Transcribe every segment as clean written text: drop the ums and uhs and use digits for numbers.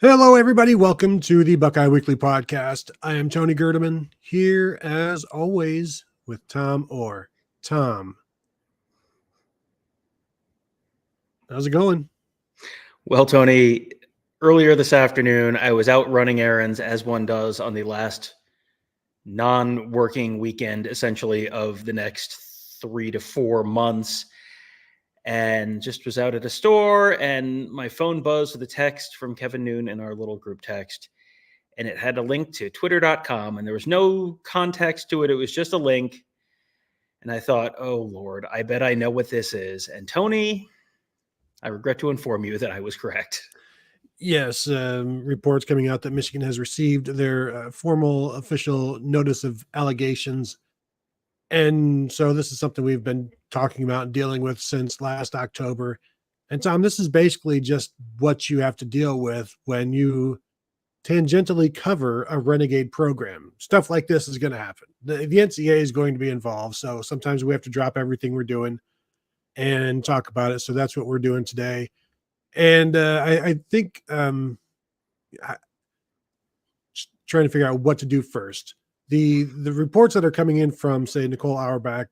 Hello, everybody. Welcome to the Buckeye Weekly Podcast. I am Tony Gerdeman, here as always with Tom Orr. Tom, how's it going? Well, Tony, earlier this afternoon, I was out running errands as one does on the last non-working weekend, essentially, of the next 3 to 4 months, and just was out at a store, and my phone buzzed with a text from Kevin Noon in our little group text, and it had a link to twitter.com, and there was no context to it. It was just a link, and I thought, oh, Lord, I bet I know what this is. And Tony, I regret to inform you that I was correct. Yes, reports coming out that Michigan has received their formal official notice of allegations. And so this is something we've been talking about and dealing with since last October. And Tom, this is basically just what you have to deal with when you tangentially cover a renegade program. Stuff like this is going to happen. The NCAA is going to be involved. So sometimes we have to drop everything we're doing and talk about it. So that's what we're doing today. And I think trying to figure out what to do first. The reports that are coming in from, say, Nicole Auerbach,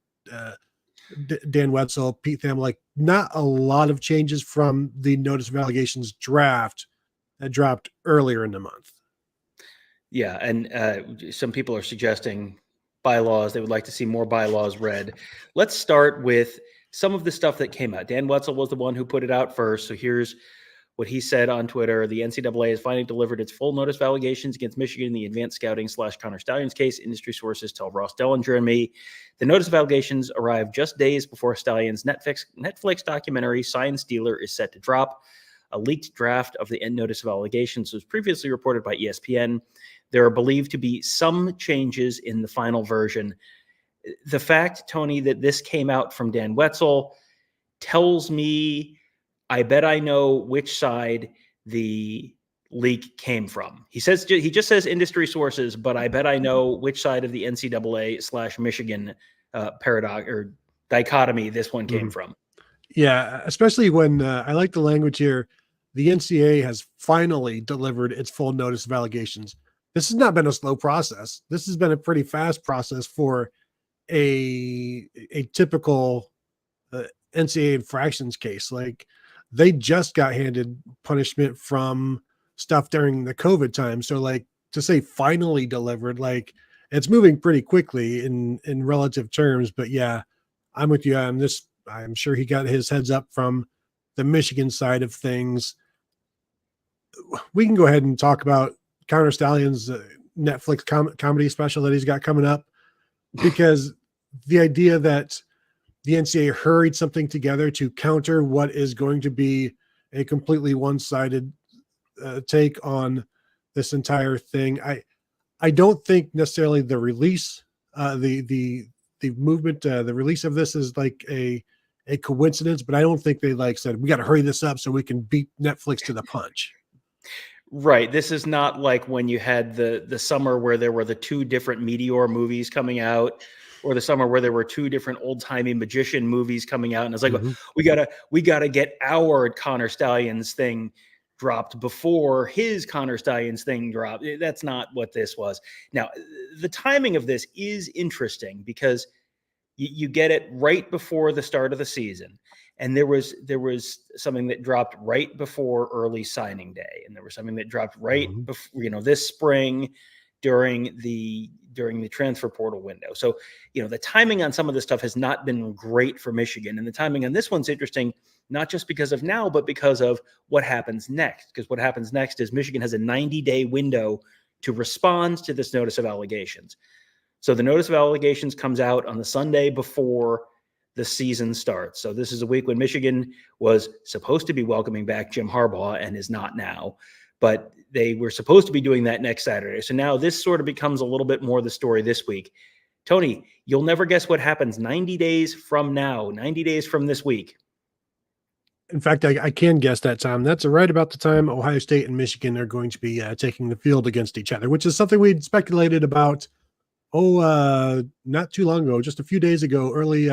Dan Wetzel, Pete Tham, like not a lot of changes from the Notice of Allegations draft that dropped earlier in the month. Yeah, and some people are suggesting bylaws. They would like to see more bylaws read. Let's start with some of the stuff that came out. Dan Wetzel was the one who put it out first. So here's what he said on Twitter. The NCAA has finally delivered its full notice of allegations against Michigan in the advanced scouting / Connor Stalions case. Industry sources tell Ross Dellinger and me. The notice of allegations arrived just days before Stalions' Netflix documentary Sign Stealer is set to drop. A leaked draft of the notice of allegations was previously reported by ESPN. There are believed to be some changes in the final version. The fact, Tony, that this came out from Dan Wetzel tells me I bet I know which side the leak came from. He just says industry sources, but I bet I know which side of the NCAA / Michigan paradox or dichotomy this one came from. Yeah, especially when I like the language here. The NCAA has finally delivered its full notice of allegations. This has not been a slow process. This has been a pretty fast process for a typical NCAA infractions case. Like they just got handed punishment from stuff during the COVID time. So like to say finally delivered, like it's moving pretty quickly in relative terms. But yeah, I'm with you on this. I'm sure he got his heads up from the Michigan side of things. We can go ahead and talk about Connor Stalions' Netflix comedy special that he's got coming up, because the idea that the NCAA hurried something together to counter what is going to be a completely one-sided take on this entire thing. I don't think necessarily the release, the movement, the release of this is like a coincidence, but I don't think they like said, we got to hurry this up so we can beat Netflix to the punch. Right. This is not like when you had the summer where there were the 2 different Meteor movies coming out, or the summer where there were 2 different old-timey magician movies coming out. And it's like, we gotta get our Connor Stalions thing dropped before his Connor Stalions thing dropped. That's not what this was. Now, the timing of this is interesting because you get it right before the start of the season. And there was something that dropped right before early signing day, and there was something that dropped right before, this spring during the transfer portal window. So, the timing on some of this stuff has not been great for Michigan, and the timing on this one's interesting, not just because of now, but because of what happens next. Because what happens next is Michigan has a 90-day window to respond to this notice of allegations. So the notice of allegations comes out on the Sunday before the season starts. So this is a week when Michigan was supposed to be welcoming back Jim Harbaugh and is not now, but they were supposed to be doing that next Saturday. So now this sort of becomes a little bit more the story this week. Tony, you'll never guess what happens 90 days from now, 90 days from this week. In fact, I can guess that time. That's right about the time Ohio State and Michigan are going to be taking the field against each other, which is something we'd speculated about, not too long ago, just a few days ago, early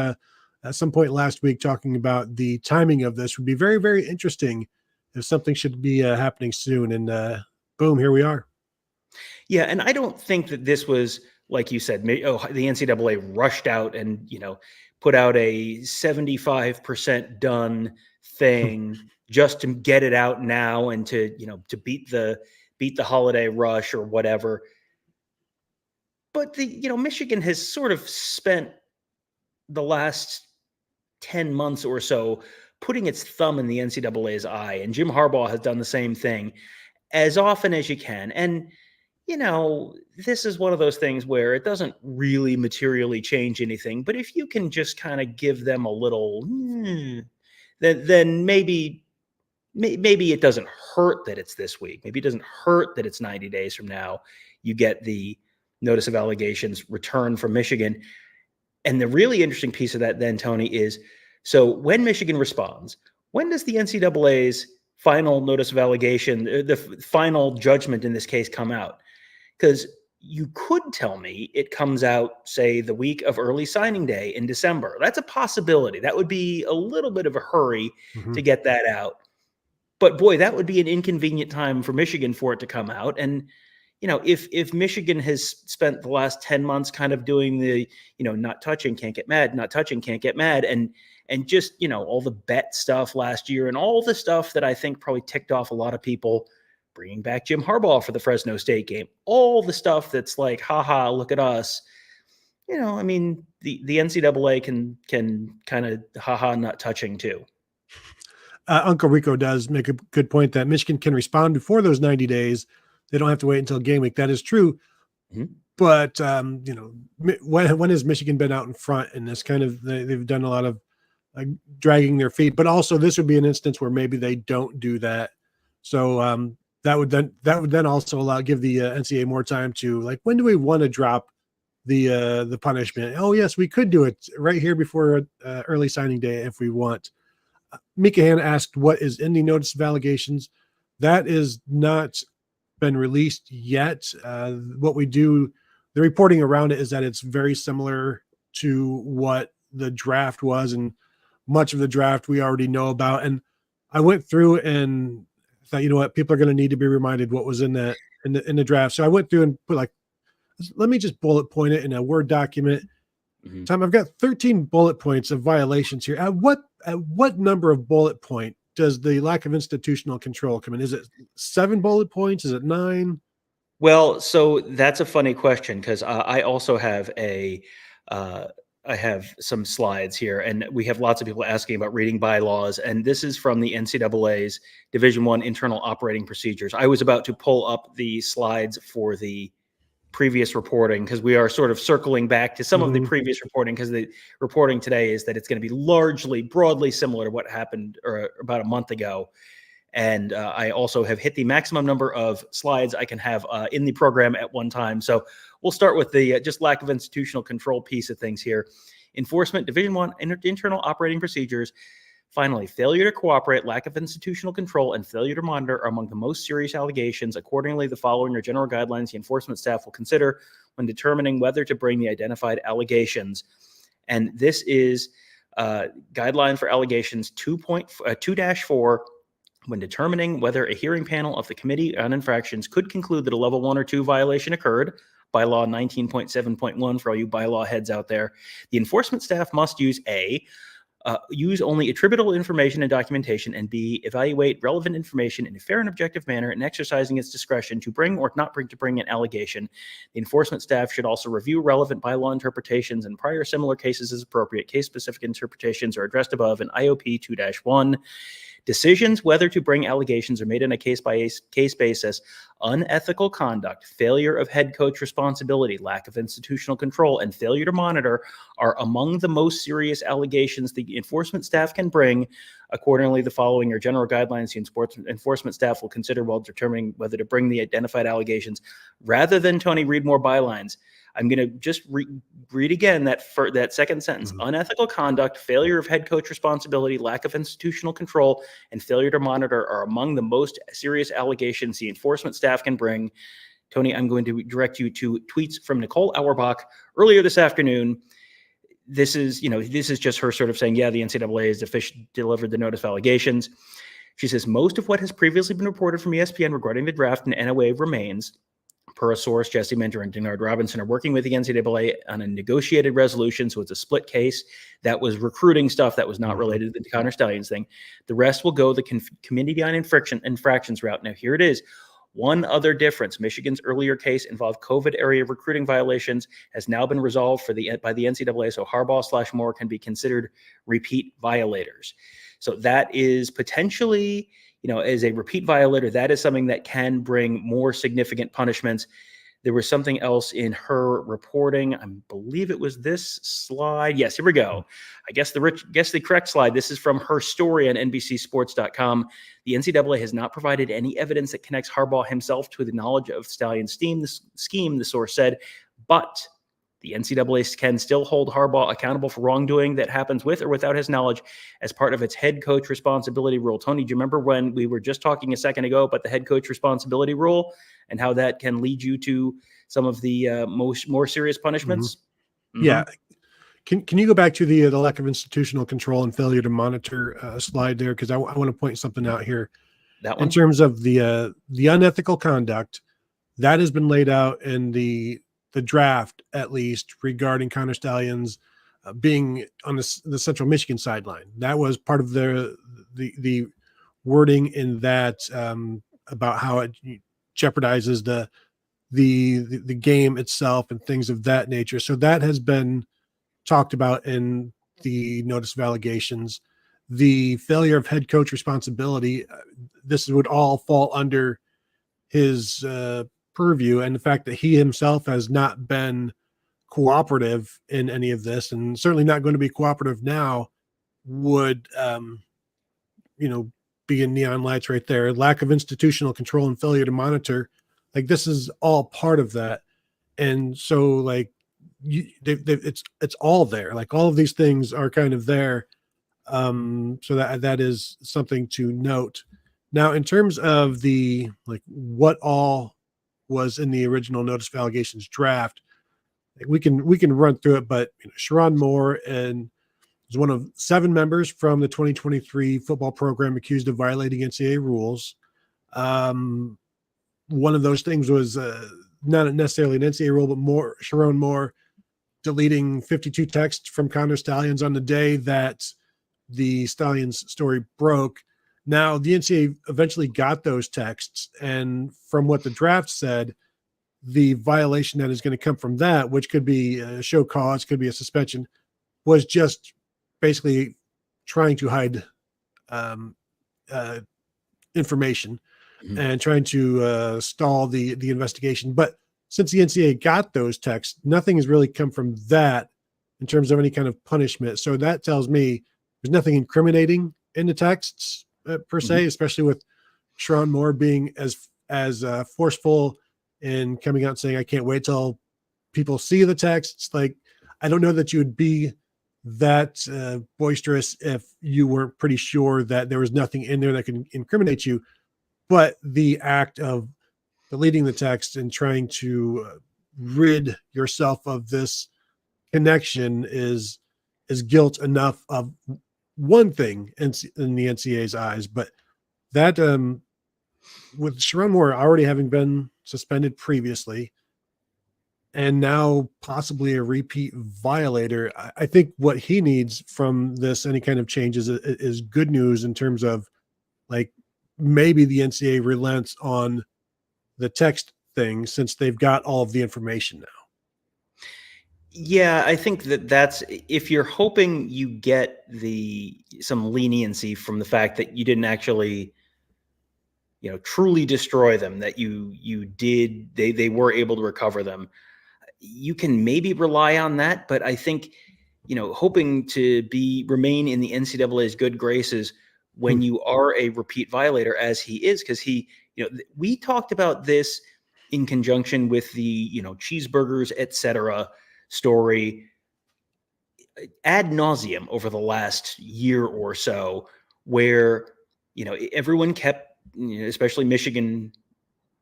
at some point last week, talking about the timing of this would be very, very interesting if something should be happening soon. And boom, here we are. Yeah, and I don't think that this was, like you said, the NCAA rushed out and, put out a 75% done thing just to get it out now and to beat the holiday rush or whatever. But Michigan has sort of spent the last 10 months or so putting its thumb in the NCAA's eye, and Jim Harbaugh has done the same thing as often as you can. And this is one of those things where it doesn't really materially change anything. But if you can just kind of give them a little, then maybe it doesn't hurt that it's this week. Maybe it doesn't hurt that it's 90 days from now. You get the notice of allegations return from Michigan. And the really interesting piece of that then, Tony, is so when Michigan responds, when does the NCAA's final notice of allegation, the final judgment in this case, come out? Because you could tell me it comes out, say, the week of early signing day in December. That's a possibility. That would be a little bit of a hurry to get that out. But boy, that would be an inconvenient time for Michigan for it to come out. And, if Michigan has spent the last 10 months kind of doing the, not touching, can't get mad, not touching, can't get mad, and just, all the bet stuff last year and all the stuff that I think probably ticked off a lot of people, bringing back Jim Harbaugh for the Fresno State game, all the stuff that's like, haha, look at us. The NCAA can kind of haha not touching too. Uncle Rico does make a good point that Michigan can respond before those 90 days. They don't have to wait until game week. That is true. Mm-hmm. But, when has Michigan been out in front in this kind of, they've done a lot of dragging their feet, but also this would be an instance where maybe they don't do that. So, that would then also give the NCAA more time to, like, when do we want to drop the punishment? Oh yes, we could do it right here before early signing day if we want. Mika Han asked, what is in the notice of allegations? That is not been released yet. What we do, the reporting around it is that it's very similar to what the draft was, and much of the draft we already know about. And I went through and thought, you know what, people are going to need to be reminded what was in the draft. So I went through and put, let me just bullet point it in a Word document. Mm-hmm. Tom, I've got 13 bullet points of violations here. At what number of bullet point does the lack of institutional control come in? Is it 7 bullet points? Is it 9? Well, so that's a funny question, because I also have I have some slides here, and we have lots of people asking about reading bylaws, and this is from the NCAA's Division I internal operating procedures. I was about to pull up the slides for the previous reporting, because we are sort of circling back to some of the previous reporting, because the reporting today is that it's going to be broadly similar to what happened about a month ago. And I also have hit the maximum number of slides I can have in the program at one time. So we'll start with the just lack of institutional control piece of things here. Enforcement, Division I, internal operating procedures. Finally, failure to cooperate, lack of institutional control, and failure to monitor are among the most serious allegations. Accordingly, the following are general guidelines the enforcement staff will consider when determining whether to bring the identified allegations. And this is guideline for allegations 2.2-4. When determining whether a hearing panel of the Committee on Infractions could conclude that a level 1 or 2 violation occurred, bylaw 19.7.1 for all you bylaw heads out there, the enforcement staff must use use only attributable information and documentation, and B, evaluate relevant information in a fair and objective manner and exercising its discretion to bring or not bring an allegation. The enforcement staff should also review relevant bylaw interpretations and prior similar cases as appropriate. Case-specific interpretations are addressed above in IOP 2-1. Decisions whether to bring allegations are made on a case-by-case basis. Unethical conduct, failure of head coach responsibility, lack of institutional control, and failure to monitor are among the most serious allegations the enforcement staff can bring. Accordingly, the following are general guidelines the enforcement staff will consider while determining whether to bring the identified allegations. Rather than, Tony, read more bylines, I'm going to just read again that second sentence. Mm-hmm. Unethical conduct, failure of head coach responsibility, lack of institutional control, and failure to monitor are among the most serious allegations the enforcement staff can bring. Tony, I'm going to direct you to tweets from Nicole Auerbach earlier this afternoon. This is just her sort of saying, yeah, the NCAA has delivered the notice of allegations. She says, most of what has previously been reported from ESPN regarding the draft and NOA remains. Per a source, Jesse Minter and Denard Robinson are working with the NCAA on a negotiated resolution, so it's a split case. That was recruiting stuff that was not related to the Connor Stalions thing. The rest will go the Committee on Infractions route. Now, here it is. One other difference. Michigan's earlier case involved COVID area recruiting violations, has now been resolved by the NCAA, so Harbaugh/Moore can be considered repeat violators. So that is potentially, as a repeat violator, that is something that can bring more significant punishments. There was something else in her reporting. I believe it was this slide. Yes, here we go. I guess the correct slide. This is from her story on NBCSports.com. The NCAA has not provided any evidence that connects Harbaugh himself to the knowledge of Stalions' scheme, the source said, but the NCAA can still hold Harbaugh accountable for wrongdoing that happens with or without his knowledge as part of its head coach responsibility rule. Tony, do you remember when we were just talking a second ago about the head coach responsibility rule and how that can lead you to some of the more serious punishments? Mm-hmm. Yeah. Can you go back to the lack of institutional control and failure to monitor slide there? Because I want to point something out here. That one? In terms of the unethical conduct, that has been laid out in the draft, at least, regarding Connor Stalions being on the Central Michigan sideline. That was part of the wording in that about how it jeopardizes the game itself and things of that nature. So that has been talked about in the notice of allegations. The failure of head coach responsibility, this would all fall under his purview, and the fact that he himself has not been cooperative in any of this, and certainly not going to be cooperative now, would be in neon lights right there. Lack of institutional control and failure to monitor, like, this is all part of that. And so, like, it's all there. Like, all of these things are kind of there. So that is something to note. Now, in terms of the, like, what all was in the original notice of allegations draft, like, we can run through it, but Sharon Moore is one of 7 members from the 2023 football program accused of violating NCAA rules. One of those things was not necessarily an NCAA rule, but Sharon Moore deleting 52 texts from Connor Stalions on the day that the Stalions story broke. Now, the NCAA eventually got those texts, and from what the draft said, the violation that is going to come from that, which could be a show cause, could be a suspension, was just basically trying to hide information and trying to stall the investigation. But since the NCAA got those texts, nothing has really come from that in terms of any kind of punishment. So that tells me there's nothing incriminating in the texts per se, especially with Sharon Moore being as forceful in coming out and saying, I can't wait till people see the texts. Like, I don't know that you would be that boisterous if you weren't pretty sure that there was nothing in there that could incriminate you. But the act of deleting the text and trying to rid yourself of this connection is guilt enough of one thing in the NCAA's eyes. But that with Sharon Moore already having been suspended previously and now possibly a repeat violator, I think what he needs from this, any kind of changes, is good news in terms of, like, maybe the NCAA relents on the text thing since they've got all of the information now. Yeah, I think that's, if you're hoping you get some leniency from the fact that you didn't actually, truly destroy them, that you did, they were able to recover them, you can maybe rely on that. But I think, hoping to remain in the NCAA's good graces when you are a repeat violator, as he is, because we talked about this in conjunction with the, cheeseburgers, etc. story ad nauseum over the last year or so, where, everyone kept, especially Michigan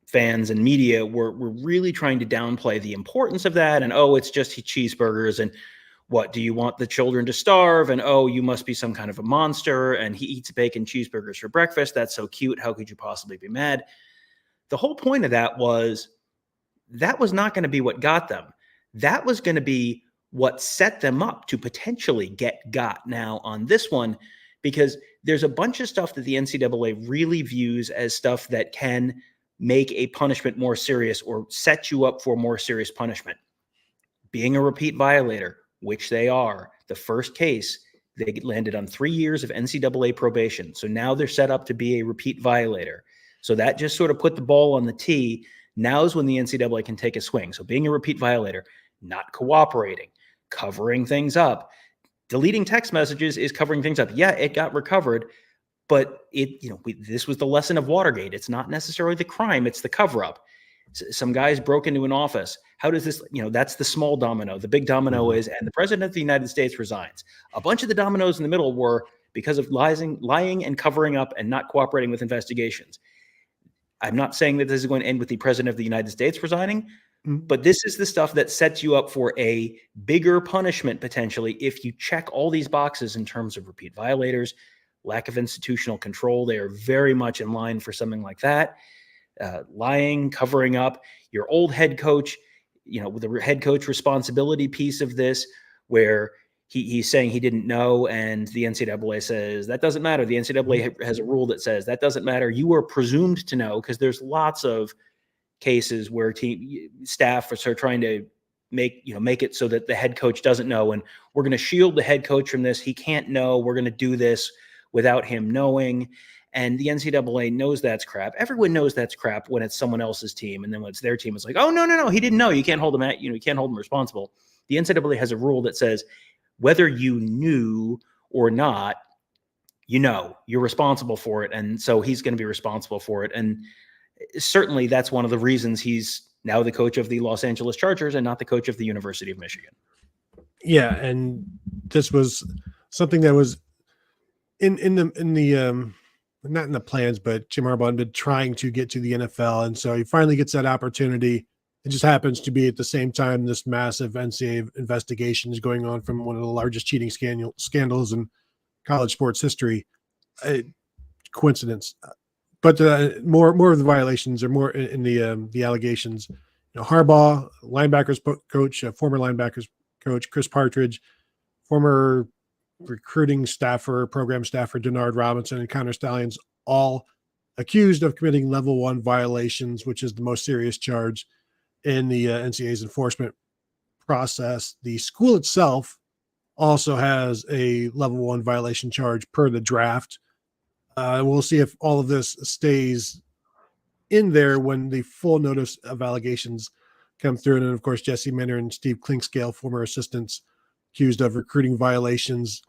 fans and media were really trying to downplay the importance of that. And, oh, it's just cheeseburgers. And What, do you want the children to starve? And, oh, you must be some kind of a monster. And he eats bacon cheeseburgers for breakfast. That's so cute. How could you possibly be mad? The whole point of that was not going to be what got them. That was going to be what set them up to potentially get got now on this one, because there's a bunch of stuff that the NCAA really views as stuff that can make a punishment more serious or set you up for more serious punishment. Being a repeat violator, which they are. The first case, they landed on 3 years of NCAA probation. So now they're set up to be a repeat violator. So that just sort of put the ball on the tee. Now is when the NCAA can take a swing. So being a repeat violator, not cooperating, covering things up, deleting text messages is covering things up. Yeah, it got recovered, but this was the lesson of Watergate. It's not necessarily the crime, it's the cover up. Some guys broke into an office. How does this, that's the small domino. The big domino is, and the president of the United States resigns. A bunch of the dominoes in the middle were because of lying and covering up and not cooperating with investigations. I'm not saying that this is going to end with the president of the United States resigning, but this is the stuff that sets you up for a bigger punishment potentially if you check all these boxes in terms of repeat violators, lack of institutional control. They are very much in line for something like that. Lying, covering up, your old head coach, with the head coach responsibility piece of this, where he's saying he didn't know, and the NCAA says that doesn't matter. The NCAA has a rule that says that doesn't matter. You are presumed to know, because there's lots of cases where staff are trying to make it so that the head coach doesn't know, and we're going to shield the head coach from this. He can't know. We're going to do this without him knowing. And the NCAA knows that's crap. Everyone knows that's crap when it's someone else's team. And then when it's their team, it's like, oh, no, he didn't know. You can't hold him you can't hold him responsible. The NCAA has a rule that says whether you knew or not, you're responsible for it. And so he's going to be responsible for it. And certainly that's one of the reasons he's now the coach of the Los Angeles Chargers and not the coach of the University of Michigan. Yeah. And this was something that was in the not in the plans, but Jim Harbaugh had been trying to get to the NFL. And so he finally gets that opportunity. It just happens to be at the same time this massive NCAA investigation is going on from one of the largest cheating scandals in college sports history. Coincidence. But more of the violations are more in the allegations. Harbaugh, linebackers coach, former linebackers coach Chris Partridge, former recruiting staffer, program staffer Denard Robinson, and Connor Stalions, all accused of committing level 1 violations, which is the most serious charge in the NCAA's enforcement process. The school itself also has a level 1 violation charge per the draft. We'll see if all of this stays in there when the full notice of allegations come through. And then, of course, Jesse Minner and Steve Klinkscale, former assistants, accused of recruiting violations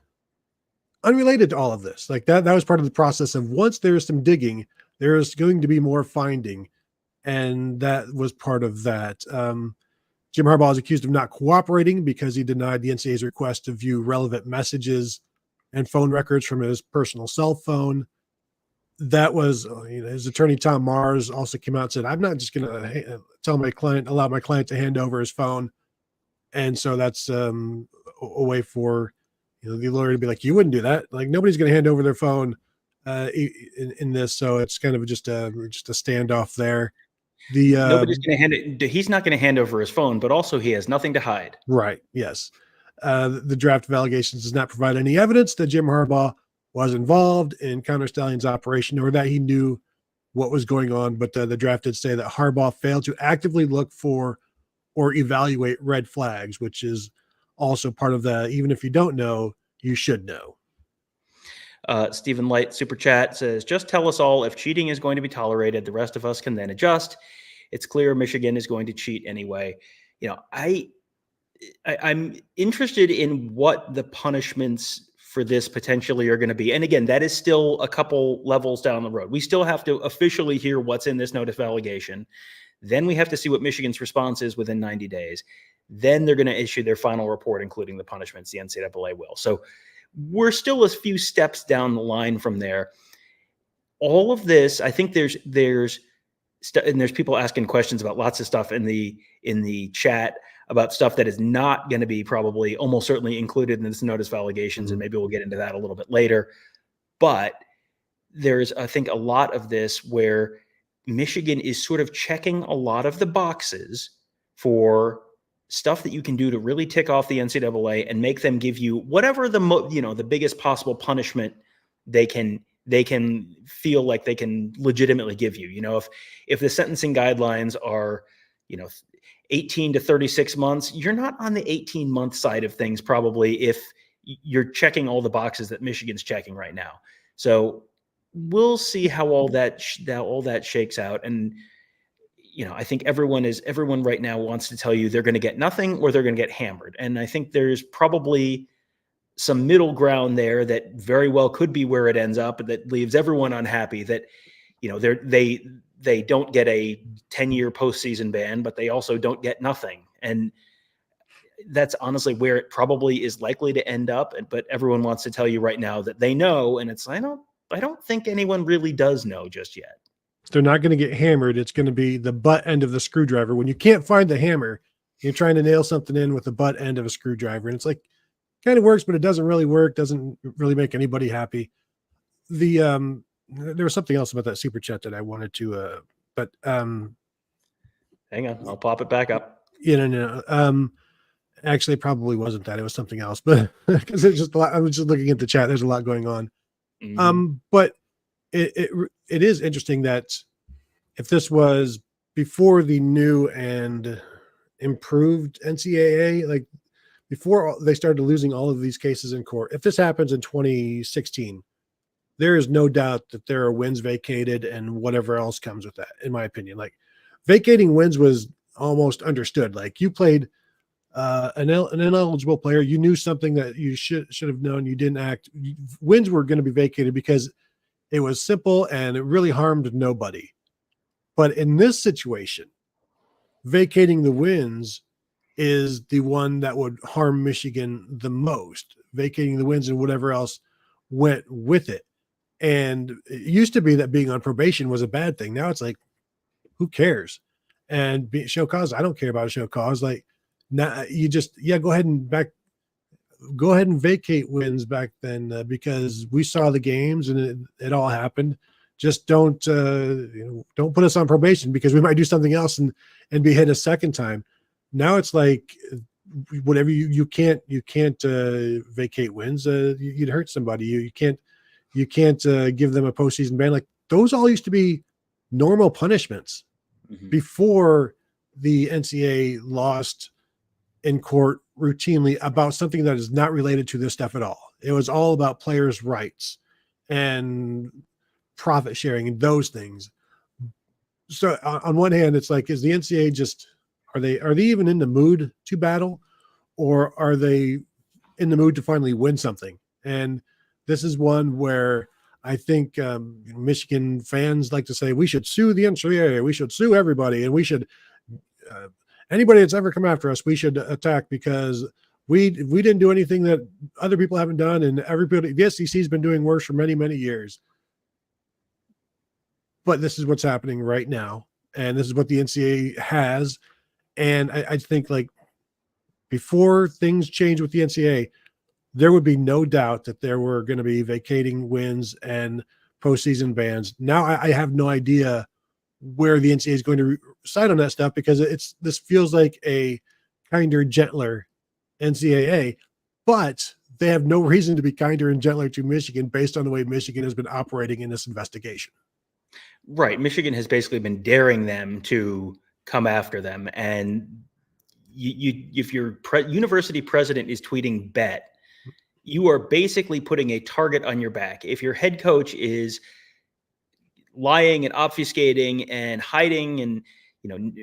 unrelated to all of this. Like that was part of the process of once there is some digging, there is going to be more finding. And that was part of that. Jim Harbaugh is accused of not cooperating because he denied the NCAA's request to view relevant messages and phone records from his personal cell phone. That was, his attorney, Tom Orr, also came out and said, I'm not just going to allow my client to hand over his phone. And so that's a way for the lawyer to be like, you wouldn't do that. Like nobody's going to hand over their phone in this. So it's kind of just a standoff there. Nobody's going to hand it. He's not going to hand over his phone, but also he has nothing to hide. Right. Yes. The draft of allegations does not provide any evidence that Jim Harbaugh was involved in Connor Stalions' operation or that he knew what was going on. But the draft did say that Harbaugh failed to actively look for or evaluate red flags, which is also part of that. Even if you don't know, you should know. Stephen Light super chat says, just tell us all if cheating is going to be tolerated, the rest of us can then adjust. It's clear Michigan is going to cheat anyway. I'm interested in what the punishments for this potentially are going to be. And again, that is still a couple levels down the road. We still have to officially hear what's in this notice of allegation. Then we have to see what Michigan's response is within 90 days. Then they're going to issue their final report, including the punishments the NCAA will. So we're still a few steps down the line from there. All of this, I think there's people asking questions about lots of stuff in the chat about stuff that is not going to be probably almost certainly included in this notice of allegations. And maybe we'll get into that a little bit later. But there's, I think, a lot of this where Michigan is sort of checking a lot of the boxes for stuff that you can do to really tick off the NCAA and make them give you whatever the biggest possible punishment they can feel like they can legitimately give you. If the sentencing guidelines are, 18 to 36 months, you're not on the 18-month side of things probably if you're checking all the boxes that Michigan's checking right now. So we'll see how all that shakes out. And I think everyone right now wants to tell you they're going to get nothing or they're going to get hammered. And I think there's probably some middle ground there that very well could be where it ends up, that leaves everyone unhappy that, they don't get a 10-year postseason ban, but they also don't get nothing. And that's honestly where it probably is likely to end up. But everyone wants to tell you right now that they know. And I don't think anyone really does know just yet. They're not going to get hammered. It's going to be the butt end of the screwdriver. When you can't find the hammer, you're trying to nail something in with the butt end of a screwdriver. And it's like, kind of works, but it doesn't really work. Doesn't really make anybody happy. There was something else about that super chat that I wanted to, hang on, I'll pop it back up. Actually, it probably wasn't that. It was something else, but because it's just a lot. I was just looking at the chat. There's a lot going on. But it is interesting that if this was before the new and improved NCAA, like before they started losing all of these cases in court, if this happens in 2016, there is no doubt that there are wins vacated and whatever else comes with that, in my opinion. Like vacating wins was almost understood. Like you played an ineligible player, you knew something that you should have known, you didn't act. Wins were going to be vacated because it was simple and it really harmed nobody. But in this situation, vacating the wins is the one that would harm Michigan the most. Vacating the wins and whatever else went with it. And it used to be that being on probation was a bad thing. Now it's like, who cares? And show cause, I don't care about a show cause. Like now you just, go ahead and vacate wins back then because we saw the games and it all happened. Just don't put us on probation because we might do something else and be hit a second time. Now it's like whatever you can't vacate wins. You'd hurt somebody. You can't give them a postseason ban. Like those all used to be normal punishments before the NCAA lost in court routinely about something that is not related to this stuff at all. It was all about players' rights and profit sharing and those things. So on one hand, it's like, is the NCAA just, are they even in the mood to battle, or are they in the mood to finally win something? And this is one where I think Michigan fans like to say, we should sue the NCAA, we should sue everybody, and we should, anybody that's ever come after us, we should attack because we didn't do anything that other people haven't done, and everybody, the SEC has been doing worse for many, many years. But this is what's happening right now, and this is what the NCAA has. And I think like before things change with the NCAA, there would be no doubt that there were going to be vacating wins and postseason bans. Now I have no idea where the NCAA is going to side on that stuff because this feels like a kinder, gentler NCAA, but they have no reason to be kinder and gentler to Michigan based on the way Michigan has been operating in this investigation. Right. Michigan has basically been daring them to come after them. And if your university president is tweeting bet, you are basically putting a target on your back. If your head coach is lying and obfuscating and hiding and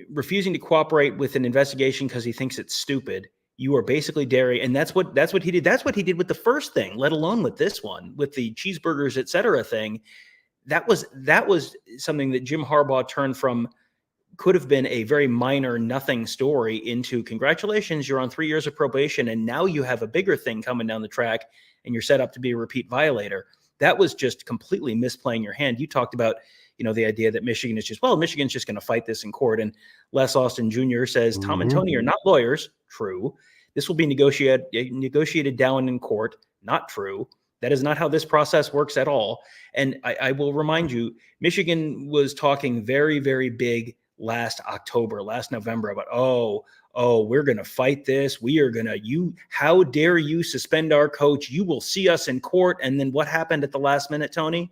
refusing to cooperate with an investigation because he thinks it's stupid, you are basically daring. And that's what he did. That's what he did with the first thing, let alone with this one, with the cheeseburgers, et cetera thing. That was something that Jim Harbaugh turned from could have been a very minor nothing story into congratulations, you're on 3 years of probation. And now you have a bigger thing coming down the track and you're set up to be a repeat violator. That was just completely misplaying your hand. You talked about, the idea that Michigan's just going to fight this in court. And Les Austin Jr. says, Tom and Tony are not lawyers. True. This will be negotiated down in court. Not true. That is not how this process works at all. And I will remind you, Michigan was talking very, very big last November about, we're going to fight this. We are going to, how dare you suspend our coach? You will see us in court. And then what happened at the last minute, Tony?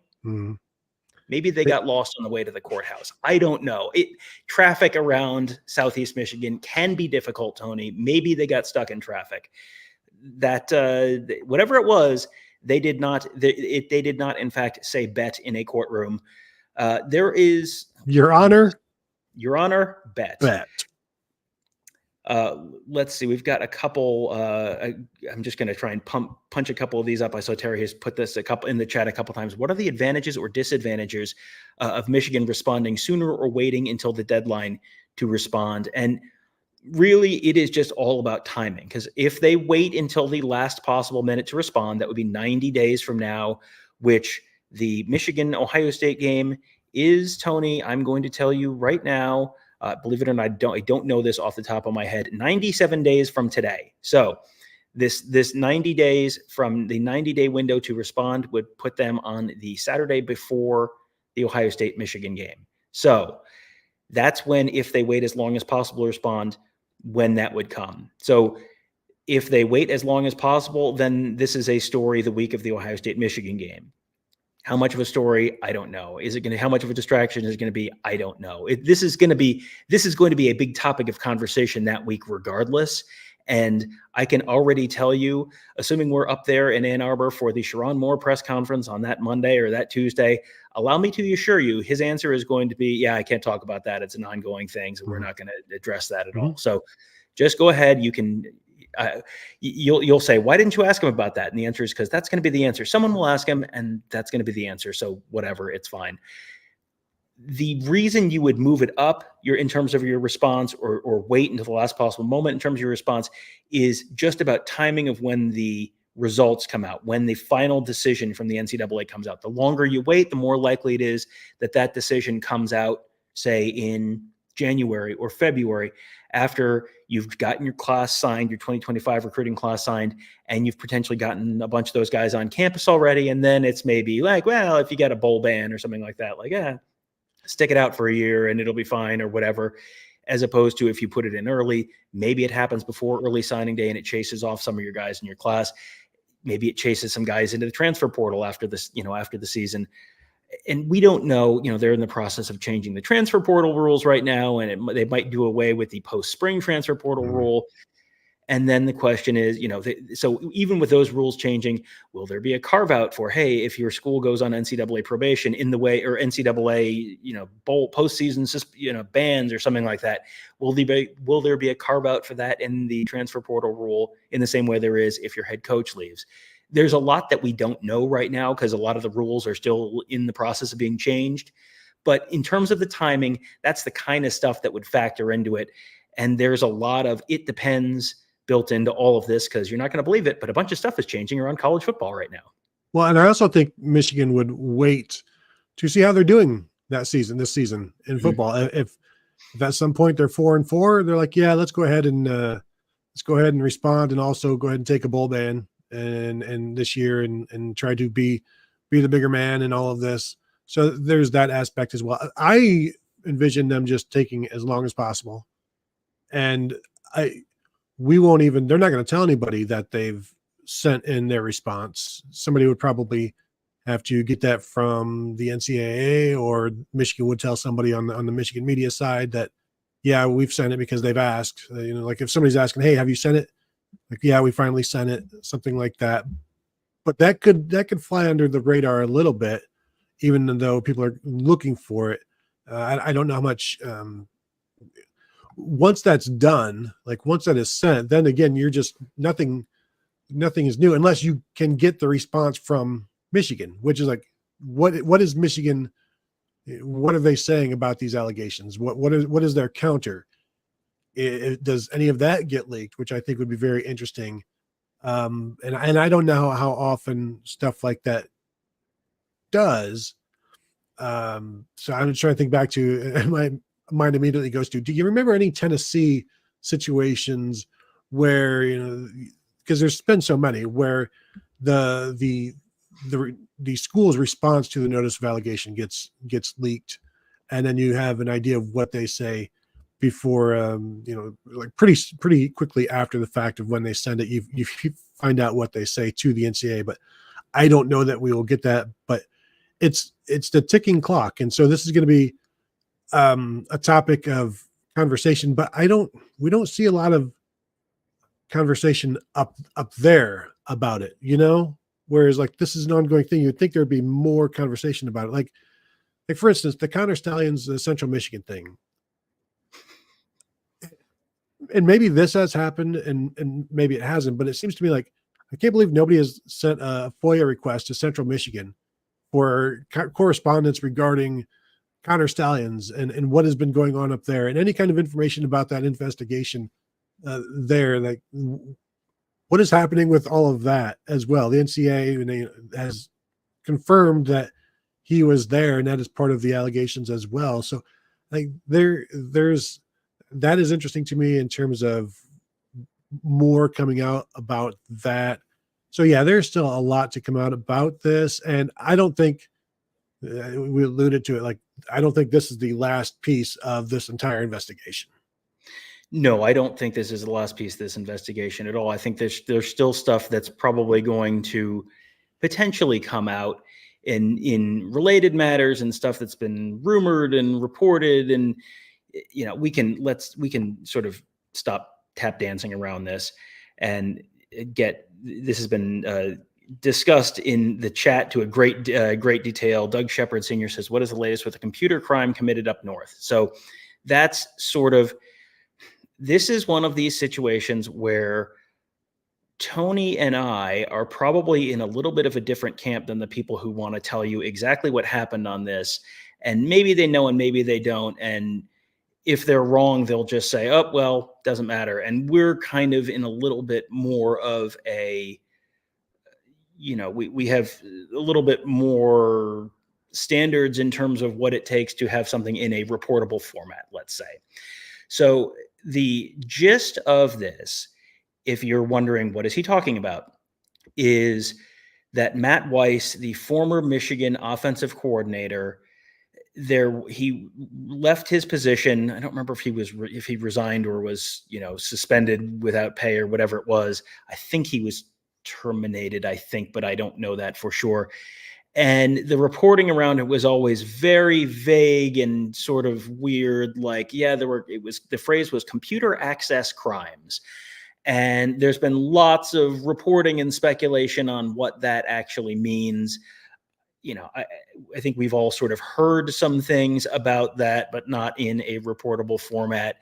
Maybe they got lost on the way to the courthouse. I don't know. Traffic around Southeast Michigan can be difficult, Tony. Maybe they got stuck in traffic. That whatever it was, they did not. They did not, in fact, say bet in a courtroom. There is Your Honor, bet. Let's see. We've got a couple. I'm just going to try and punch a couple of these up. I saw Terry has put this in the chat a couple times. What are the advantages or disadvantages of Michigan responding sooner or waiting until the deadline to respond? And really, it is just all about timing, because if they wait until the last possible minute to respond, that would be 90 days from now, which the Michigan-Ohio State game is, Tony. I'm going to tell you right now. Believe it or not, I don't know this off the top of my head. 97 days from today. So this 90 days from the 90-day window to respond would put them on the Saturday before the Ohio State-Michigan game. So that's when, if they wait as long as possible to respond, when that would come. So if they wait as long as possible, then this is a story the week of the Ohio State-Michigan game. How much of a story? I don't know. How much of a distraction is it going to be? I don't know. This is going to be a big topic of conversation that week regardless. And I can already tell you, assuming we're up there in Ann Arbor for the Sharon Moore press conference on that Monday or that Tuesday, allow me to assure you his answer is going to be, I can't talk about that. It's an ongoing thing, so we're not going to address that at all. So just go ahead. You can you'll say, why didn't you ask him about that? And the answer is because that's going to be the answer. Someone will ask him, and that's going to be the answer. So whatever, it's fine. The reason you would move it up in terms of your response or wait until the last possible moment in terms of your response is just about timing of when the results come out, when the final decision from the NCAA comes out. The longer you wait, the more likely it is that decision comes out, say, in January or February, after you've gotten your class signed, your 2025 recruiting class signed, and you've potentially gotten a bunch of those guys on campus already. And then it's maybe like, well, if you get a bowl ban or something like that, stick it out for a year and it'll be fine or whatever. As opposed to if you put it in early, maybe it happens before early signing day and it chases off some of your guys in your class. Maybe it chases some guys into the transfer portal after this, after the season. And we don't know, they're in the process of changing the transfer portal rules right now, and they might do away with the post-spring transfer portal rule. And then the question is, so even with those rules changing, will there be a carve out for, hey, if your school goes on NCAA probation in the way, or NCAA, bowl postseason, bans or something like that? Will there be a carve out for that in the transfer portal rule in the same way there is if your head coach leaves? There's a lot that we don't know right now because a lot of the rules are still in the process of being changed. But in terms of the timing, that's the kind of stuff that would factor into it. And there's a lot of it depends built into all of this, because you're not going to believe it, but a bunch of stuff is changing around college football right now. Well, and I also think Michigan would wait to see how they're doing this season in football. If at some point they're 4-4, they're like, yeah, let's go ahead and respond, and also go ahead and take a bowl ban and this year and try to be the bigger man in all of this. So there's that aspect as well. I envision them just taking as long as possible. And they're not going to tell anybody that they've sent in their response. Somebody would probably have to get that from the NCAA, or Michigan would tell somebody on the Michigan media side that, yeah, we've sent it because they've asked. Like if somebody's asking, hey, have you sent it? Like, yeah, we finally sent it, something like that. But that could fly under the radar a little bit, even though people are looking for it. I don't know how much. Once that's done, like once that is sent, then again, you're just nothing is new unless you can get the response from Michigan, which is like, what is Michigan? What are they saying about these allegations? What is their counter? Does any of that get leaked, which I think would be very interesting. And I don't know how often stuff like that does, So I'm trying to think back to my mind immediately goes to, do you remember any Tennessee situations where, because there's been so many where the the school's response to the notice of allegation gets leaked, and then you have an idea of what they say before, like pretty quickly after the fact of when they send it, you find out what they say to the NCAA. But I don't know that we will get that, but it's the ticking clock, and so this is going to be a topic of conversation. But we don't see a lot of conversation up there about it, whereas like this is an ongoing thing. You'd think there'd be more conversation about it, like for instance the Connor Stalions Central Michigan thing. And maybe this has happened and maybe it hasn't, but it seems to me like I can't believe nobody has sent a FOIA request to Central Michigan for correspondence regarding Connor Stalions and what has been going on up there, and any kind of information about that investigation there. Like, what is happening with all of that as well? The NCAA has confirmed that he was there, and that is part of the allegations as well. So, like, there's that is interesting to me in terms of more coming out about that. So yeah, there's still a lot to come out about this, and I don't think we alluded to it. Like, I don't think this is the last piece of this entire investigation. No, I don't think this is the last piece of this investigation at all. I think there's still stuff that's probably going to potentially come out in related matters and stuff that's been rumored and reported. And we can sort of stop tap dancing around this and this has been discussed in the chat to a great detail. Doug Shepard Sr. says, what is the latest with a computer crime committed up north? So that's this is one of these situations where Tony and I are probably in a little bit of a different camp than the people who want to tell you exactly what happened on this. And maybe they know and maybe they don't. And if they're wrong, they'll just say, oh, well, doesn't matter. And we're kind of in a little bit more of a, we have a little bit more standards in terms of what it takes to have something in a reportable format, let's say. So the gist of this, if you're wondering what is he talking about, is that Matt Weiss, the former Michigan offensive coordinator, he left his position. I don't remember if he resigned or was, suspended without pay or whatever it was. I think he was terminated, but I don't know that for sure. And the reporting around it was always very vague and sort of weird. Like, yeah, the phrase was computer access crimes. And there's been lots of reporting and speculation on what that actually means. I think we've all sort of heard some things about that, but not in a reportable format.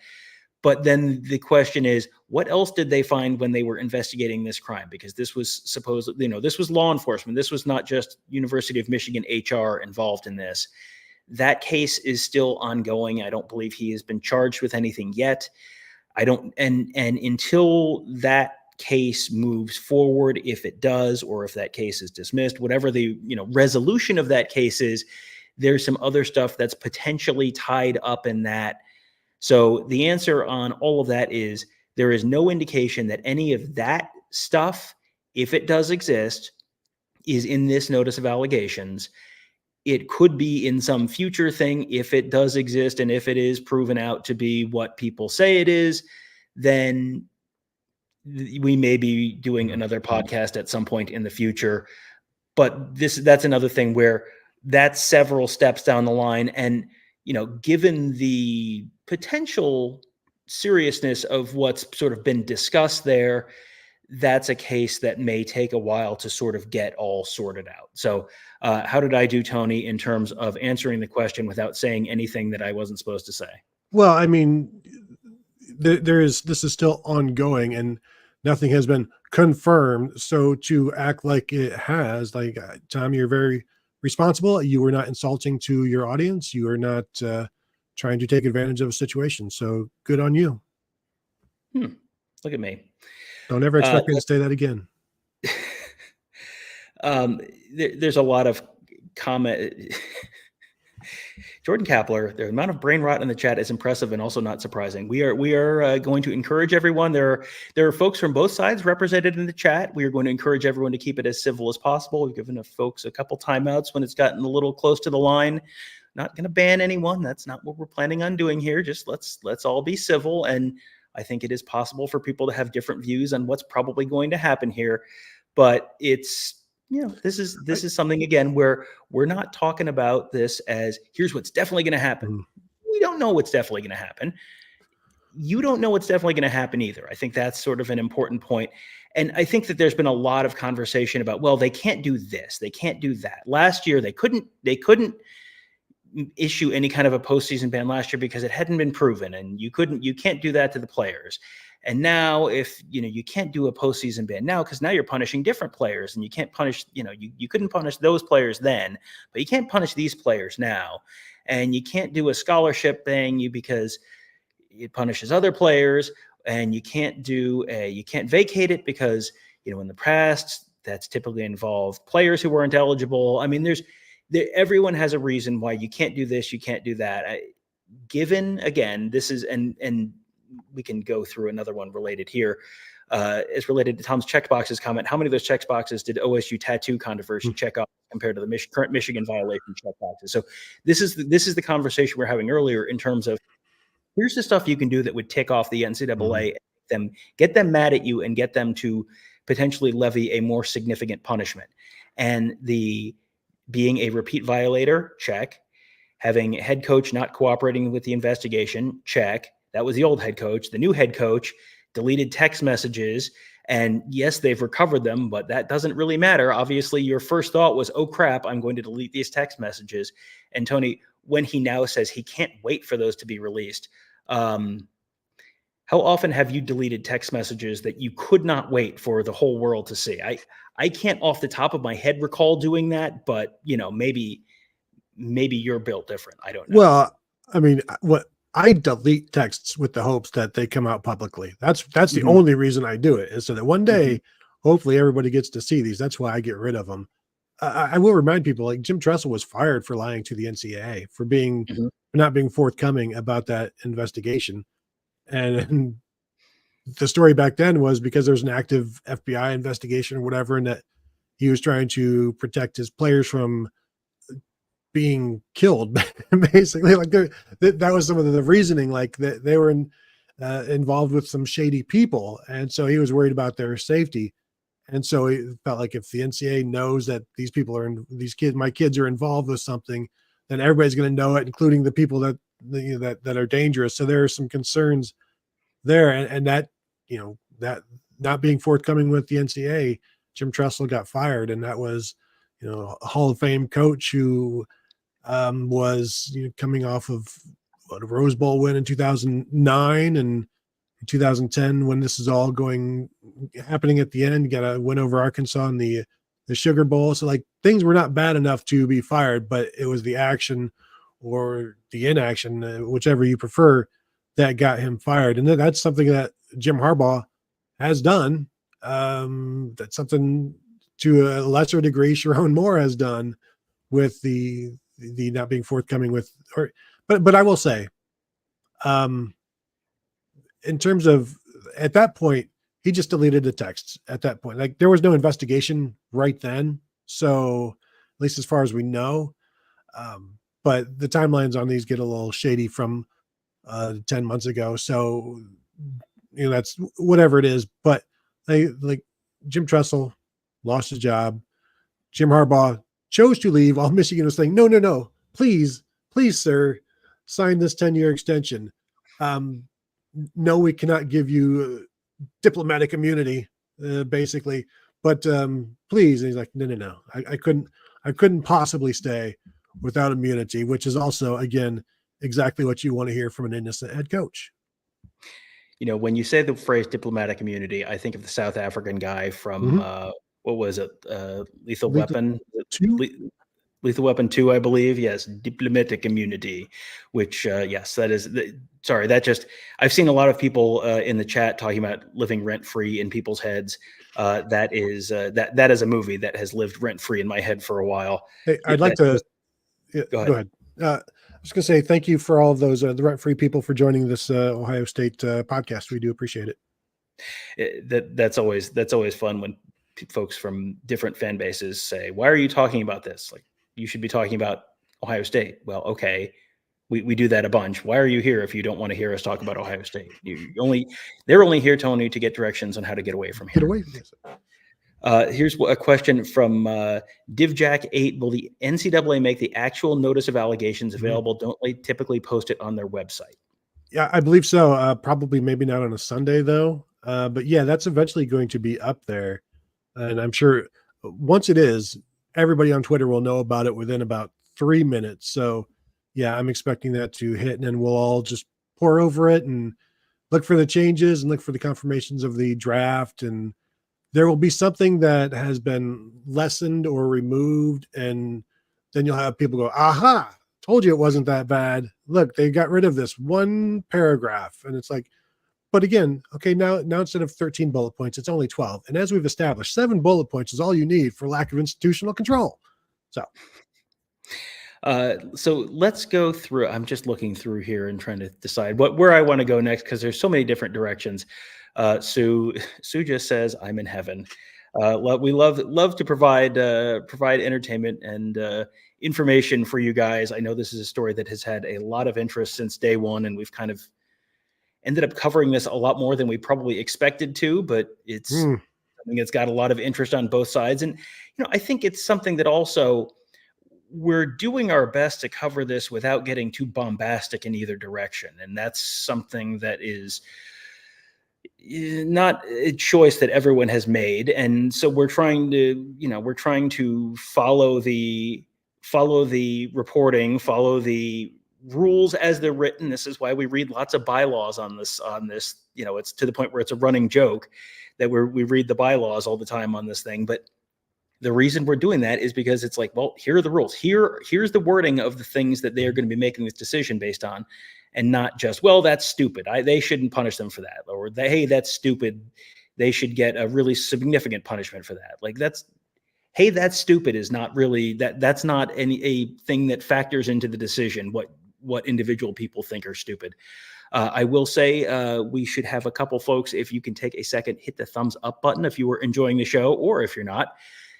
But then the question is, what else did they find when they were investigating this crime? Because this was this was law enforcement. This was not just University of Michigan HR involved in this. That case is still ongoing. I don't believe he has been charged with anything yet. And until that case moves forward, if it does, or if that case is dismissed, whatever the resolution of that case is, there's some other stuff that's potentially tied up in that. So the answer on all of that is there is no indication that any of that stuff, if it does exist, is in this notice of allegations. It could be in some future thing if it does exist, and if it is proven out to be what people say it is, then we may be doing another podcast at some point in the future. But that's another thing where that's several steps down the line. And, given the potential seriousness of what's sort of been discussed there, that's a case that may take a while to sort of get all sorted out. So how did I do, Tony, in terms of answering the question without saying anything that I wasn't supposed to say? Well, I mean, this is still ongoing and nothing has been confirmed. So to act like it has, like, Tom, you're very responsible. You were not insulting to your audience. You are not trying to take advantage of a situation. So good on you. Look at me. Don't ever expect me to say that again. There's a lot of comment. Jordan Kapler, the amount of brain rot in the chat is impressive and also not surprising. We are going to encourage everyone. There are folks from both sides represented in the chat. We are going to encourage everyone to keep it as civil as possible. We've given folks a couple timeouts when it's gotten a little close to the line. Not going to ban anyone. That's not what we're planning on doing here. Just let's all be civil. And I think it is possible for people to have different views on what's probably going to happen here. But it's, this is something, again, where we're not talking about this as here's what's definitely going to happen. We don't know what's definitely going to happen. You don't know what's definitely going to happen either. I think that's sort of an important point. And I think that there's been a lot of conversation about, well, they can't do this, they can't do that. Last year, they couldn't issue any kind of a postseason ban last year because it hadn't been proven, and you can't do that to the players. And now, if you can't do a postseason ban now because now you're punishing different players, and you can't punish, you couldn't punish those players then, but you can't punish these players now. And you can't do a scholarship thing because it punishes other players, and you can't vacate it because in the past that's typically involved players who weren't eligible. I mean, everyone has a reason why you can't do this, you can't do that. Given, again, this is, and we can go through another one related here. It's related to Tom's checkboxes comment. How many of those checkboxes did OSU tattoo controversy check off compared to the current Michigan violation checkboxes? So this is the conversation we're having earlier in terms of here's the stuff you can do that would tick off the NCAA, and get them mad at you and get them to potentially levy a more significant punishment. And the being a repeat violator, check. Having a head coach not cooperating with the investigation, check. That was the old head coach. The new head coach deleted text messages, and yes, they've recovered them, but that doesn't really matter. Obviously, your first thought was, oh crap, I'm going to delete these text messages. And Tony, when he now says he can't wait for those to be released, how often have you deleted text messages that you could not wait for the whole world to see? I can't off the top of my head recall doing that, but maybe you're built different. I don't know. Well, I mean, I delete texts with the hopes that they come out publicly. That's the only reason I do it, is so that one day, hopefully everybody gets to see these. That's why I get rid of them. I will remind people, like Jim Tressel was fired for lying to the NCAA for not being forthcoming about that investigation. And the story back then was because there was an active FBI investigation or whatever, and that he was trying to protect his players from being killed, basically. Like that was some of the reasoning, like that they were involved with some shady people, and so he was worried about their safety. And so he felt like if the NCAA knows that my kids are involved with something, then everybody's going to know it, including the people that are dangerous. So there are some concerns there, and that that not being forthcoming with the NCAA, Jim Tressel got fired, and that was a Hall of Fame coach who was coming off of a Rose Bowl win in 2009, and in 2010 when this is all happening at the end, got a win over Arkansas in the Sugar Bowl. So like things were not bad enough to be fired, but it was the action or the inaction, whichever you prefer, that got him fired. And that's something that Jim Harbaugh has done. That's something to a lesser degree Sharon Moore has done with the not being forthcoming with, but I will say, in terms of at that point, he just deleted the texts at that point. Like there was no investigation right then. So at least as far as we know, but the timelines on these get a little shady from 10 months ago. So, that's whatever it is, but like Jim Tressel lost his job. Jim Harbaugh chose to leave while Michigan was saying, no, please, sir, sign this 10-year extension. No, we cannot give you diplomatic immunity, basically, but please. And he's like, no. I couldn't possibly stay without immunity, which is also, again, exactly what you want to hear from an innocent head coach. When you say the phrase diplomatic immunity, I think of the South African guy from what was it? Lethal Weapon 2? Lethal Weapon 2, I believe. Yes, diplomatic immunity, which yes, that is. I've seen a lot of people in the chat talking about living rent free in people's heads. That is a movie that has lived rent free in my head for a while. Hey, I'd like to. Go ahead. was going to say thank you for all of those the rent-free people for joining this Ohio State podcast. We do appreciate it. That's always fun when folks from different fan bases say, "Why are you talking about this? Like, you should be talking about Ohio State." Well, okay, we do that a bunch. Why are you here if you don't want to hear us talk about Ohio State? They're only here, Tony, to get directions on how to get away from here. Get away. Yes. Here's a question from DivJack8. Will the NCAA make the actual notice of allegations available? Don't they typically post it on their website? Yeah, I believe so. Probably maybe not on a Sunday though. But yeah, that's eventually going to be up there. And I'm sure once it is, everybody on Twitter will know about it within about 3 minutes. So yeah, I'm expecting that to hit, and then we'll all just pour over it and look for the changes and look for the confirmations of the draft. And there will be something that has been lessened or removed. And then you'll have people go, aha, told you it wasn't that bad. Look, they got rid of this one paragraph. And it's like, but again, okay, now instead of 13 bullet points, it's only 12. And as we've established, 7 bullet points is all you need for lack of institutional control. So let's go through. I'm just looking through here and trying to decide where I want to go next, because there's so many different directions. Sue just says, "I'm in heaven." We love to provide entertainment and information for you guys. I know this is a story that has had a lot of interest since day one, and we've kind of ended up covering this a lot more than we probably expected to. But it's something that's got a lot of interest on both sides, and I think it's something that also we're doing our best to cover this without getting too bombastic in either direction, and that's something that is not a choice that everyone has made. And so we're trying to follow the reporting, follow the rules as they're written. This is why we read lots of bylaws on this. It's to the point where it's a running joke that we read the bylaws all the time on this thing. But the reason we're doing that is because it's like, well, here are the rules. Here's the wording of the things that they are going to be making this decision based on, and not just, well, that's stupid. They shouldn't punish them for that. Or hey, that's stupid. They should get a really significant punishment for that. Like that's stupid is not really that's not a thing that factors into the decision, what individual people think are stupid. I will say we should have a couple folks, if you can take a second, hit the thumbs up button if you were enjoying the show, or if you're not.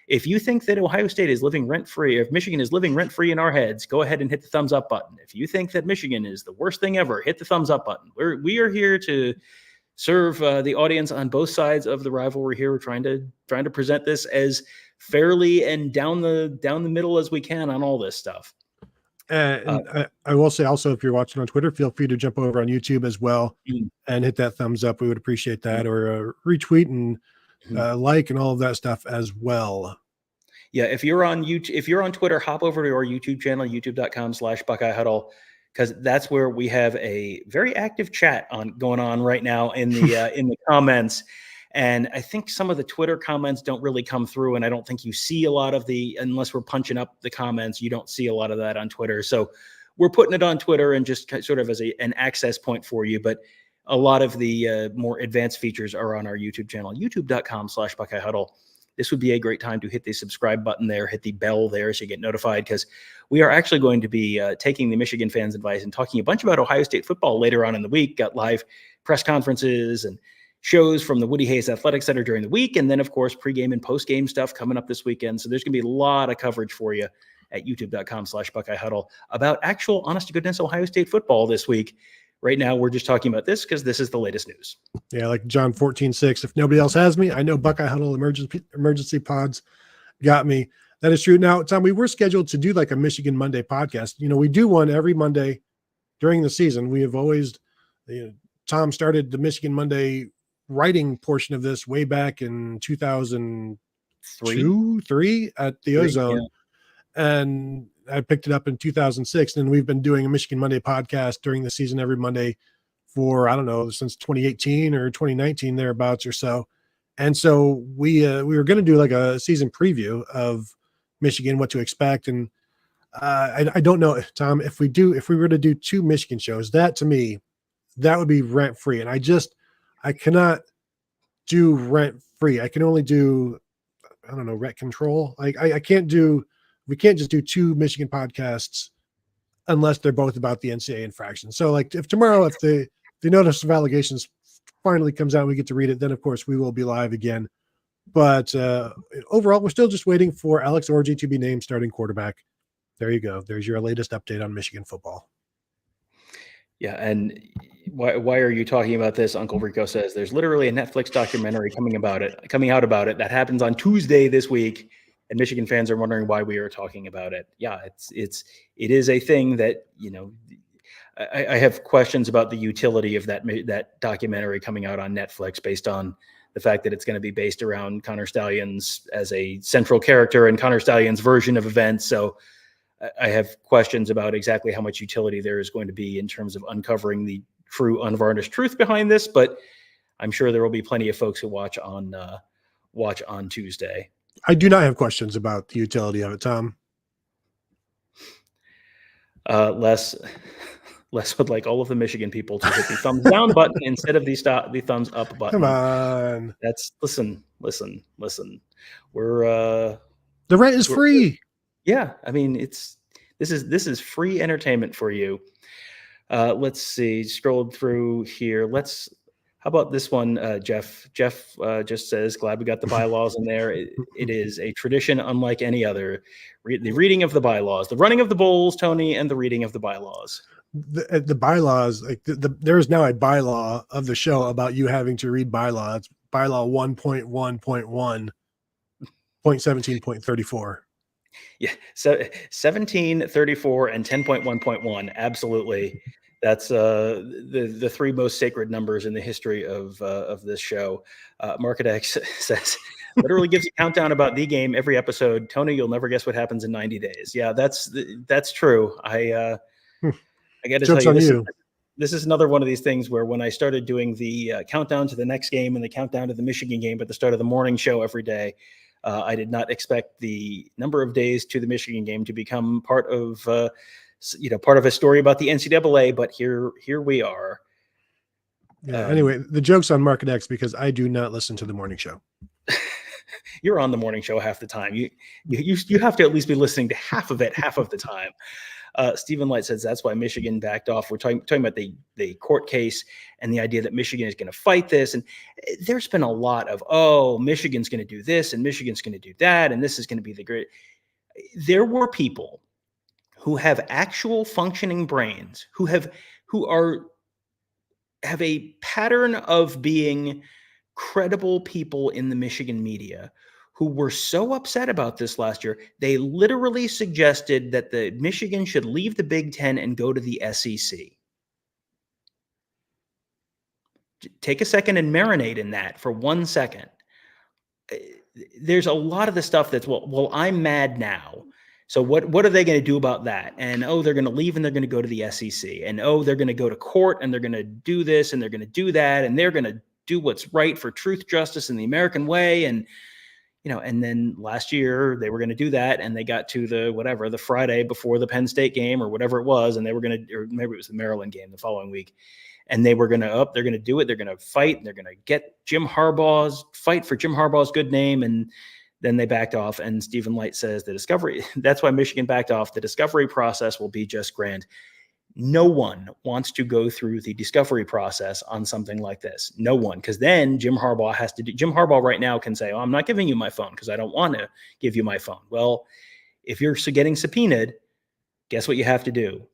If you think that Ohio State is living rent-free, if Michigan is living rent-free in our heads, go ahead and hit the thumbs up button. If you think that Michigan is the worst thing ever, hit the thumbs up button. We are here to serve the audience on both sides of the rivalry here. We're trying to present this as fairly and down the middle as we can on all this stuff. And I will say also, if you're watching on Twitter, feel free to jump over on YouTube as well and hit that thumbs up. We would appreciate that, or retweet and like and all of that stuff as well. Yeah, if you're on YouTube, if you're on Twitter, hop over to our YouTube channel, youtube.com/Buckeye Huddle, because that's where we have a very active chat going on right now in the comments. And I think some of the Twitter comments don't really come through, and I don't think you see a lot of unless we're punching up the comments, you don't see a lot of that on Twitter. So we're putting it on Twitter and just sort of as an access point for you. But a lot of the more advanced features are on our YouTube channel, youtube.com/Buckeye Huddle. This would be a great time to hit the subscribe button there, hit the bell there so you get notified, because we are actually going to be taking the Michigan fans' advice and talking a bunch about Ohio State football later on in the week. Got live press conferences and shows from the Woody Hayes Athletic Center during the week. And then, of course, pregame and postgame stuff coming up this weekend. So there's going to be a lot of coverage for you at youtube.com/Buckeye Huddle about actual, honest to goodness, Ohio State football this week. Right now, we're just talking about this because this is the latest news. Yeah, like John 14:6. If nobody else has me, I know Buckeye Huddle emergency pods got me. That is true. Now, Tom, we were scheduled to do like a Michigan Monday podcast. We do one every Monday during the season. We have always, Tom started the Michigan Monday writing portion of this way back in 2003 at the Ozone. Yeah. And I picked it up in 2006, and we've been doing a Michigan Monday podcast during the season every Monday for, I don't know, since 2018 or 2019, thereabouts or so. And so we were going to do like a season preview of Michigan, what to expect. And I don't know, Tom, if we were to do 2 Michigan shows, that to me, that would be rent free. And I cannot do rent free. I can only do, I don't know, rent control. Like we can't just do 2 Michigan podcasts unless they're both about the NCAA infraction. So like if tomorrow, if the notice of allegations finally comes out, we get to read it, then of course we will be live again. But overall, we're still just waiting for Alex Orji to be named starting quarterback. There you go. There's your latest update on Michigan football. Yeah, and why are you talking about this? Uncle Rico says there's literally a Netflix documentary coming out about it that happens on Tuesday this week, and Michigan fans are wondering why we are talking about it. Yeah, it is a thing that, you know, I have questions about the utility of that documentary coming out on Netflix based on the fact that it's going to be based around Connor Stalions as a central character and Connor Stalions' version of events. So I have questions about exactly how much utility there is going to be in terms of uncovering the true unvarnished truth behind this, but I'm sure there will be plenty of folks who watch on Tuesday. I do not have questions about the utility of it, Tom. Les would like all of the Michigan people to hit the thumbs down button instead of the thumbs up button. Come on. Listen. We're the rent is free. Yeah, I mean this is free entertainment for you. Let's see. Scrolled through here. How about this one, Jeff? Jeff just says, "Glad we got the bylaws in there. It is a tradition unlike any other. The reading of the bylaws, the running of the bowls, Tony, and the reading of the bylaws." The bylaws, like there is now a bylaw of the show about you having to read bylaw. It's bylaw 1.1.1.17.34. Yeah, so 1734 and 10.1.1. Absolutely. That's the three most sacred numbers in the history of this show. MarketX says, literally gives a countdown about the game every episode. Tony, you'll never guess what happens in 90 days. Yeah, that's true. I got to tell you, this is another one of these things where when I started doing the countdown to the next game and the countdown to the Michigan game at the start of the morning show every day, I did not expect the number of days to the Michigan game to become part of a story about the NCAA. But here we are. Yeah. Anyway, the joke's on MarketX because I do not listen to the morning show. You're on the morning show half the time. You have to at least be listening to half of it half of the time. Stephen Light says that's why Michigan backed off. We're talking about the court case and the idea that Michigan is going to fight this. And there's been a lot of, Michigan's going to do this and Michigan's going to do that. And this is going to be the great. There were people who have actual functioning brains who have a pattern of being credible people in the Michigan media who were so upset about this last year, they literally suggested that the Michigan should leave the Big Ten and go to the SEC. Take a second and marinate in that for 1 second. There's a lot of the stuff that's, well, I'm mad now. So what are they going to do about that? And, they're going to leave and they're going to go to the SEC. And, they're going to go to court and they're going to do this and they're going to do that. And they're going to do what's right for truth, justice, and the American way. And, and then last year they were going to do that. And they got to the Friday before the Penn State game or whatever it was. And they were going to, or maybe it was the Maryland game the following week. And they were going to they're going to do it. They're going to fight. And they're going to fight for Jim Harbaugh's good name. And then they backed off. And Stephen Light says that's why Michigan backed off. The discovery process will be just grand. No one wants to go through the discovery process on something like this. No one, because then Jim Harbaugh right now can say, I'm not giving you my phone because I don't want to give you my phone. Well, if you're getting subpoenaed, guess what you have to do?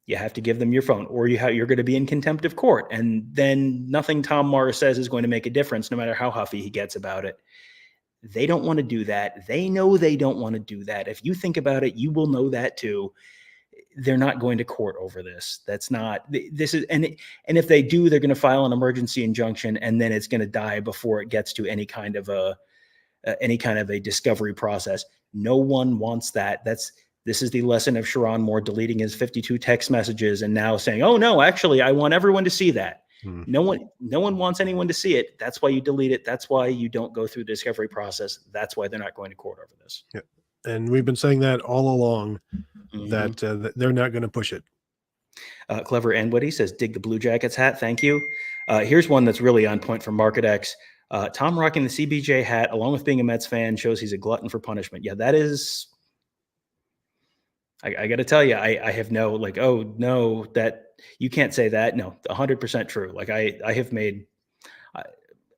You have to give them your phone, or you're going to be in contempt of court. And then nothing Tom Orr says is going to make a difference, no matter how huffy he gets about it. They don't want to do that. They know they don't want to do that. If you think about it, you will know that too. They're not going to court over this. And if they do, they're going to file an emergency injunction, and then it's going to die before it gets to any kind of a discovery process. No one wants that. This is the lesson of Sharon Moore deleting his 52 text messages and now saying, "Oh no, actually, I want everyone to see that." No one wants anyone to see it. That's why you delete it. That's why you don't go through the discovery process. That's why they're not going to court over this. Yeah. And we've been saying that all along, that they're not going to push it. Clever and Witty says, dig the Blue Jackets hat. Thank you. Here's one that's really on point from MarketX. Tom rocking the CBJ hat, along with being a Mets fan, shows he's a glutton for punishment. Yeah, that is. I got to tell you, I have no like, oh no, that you can't say that. No, 100% true. Like I have made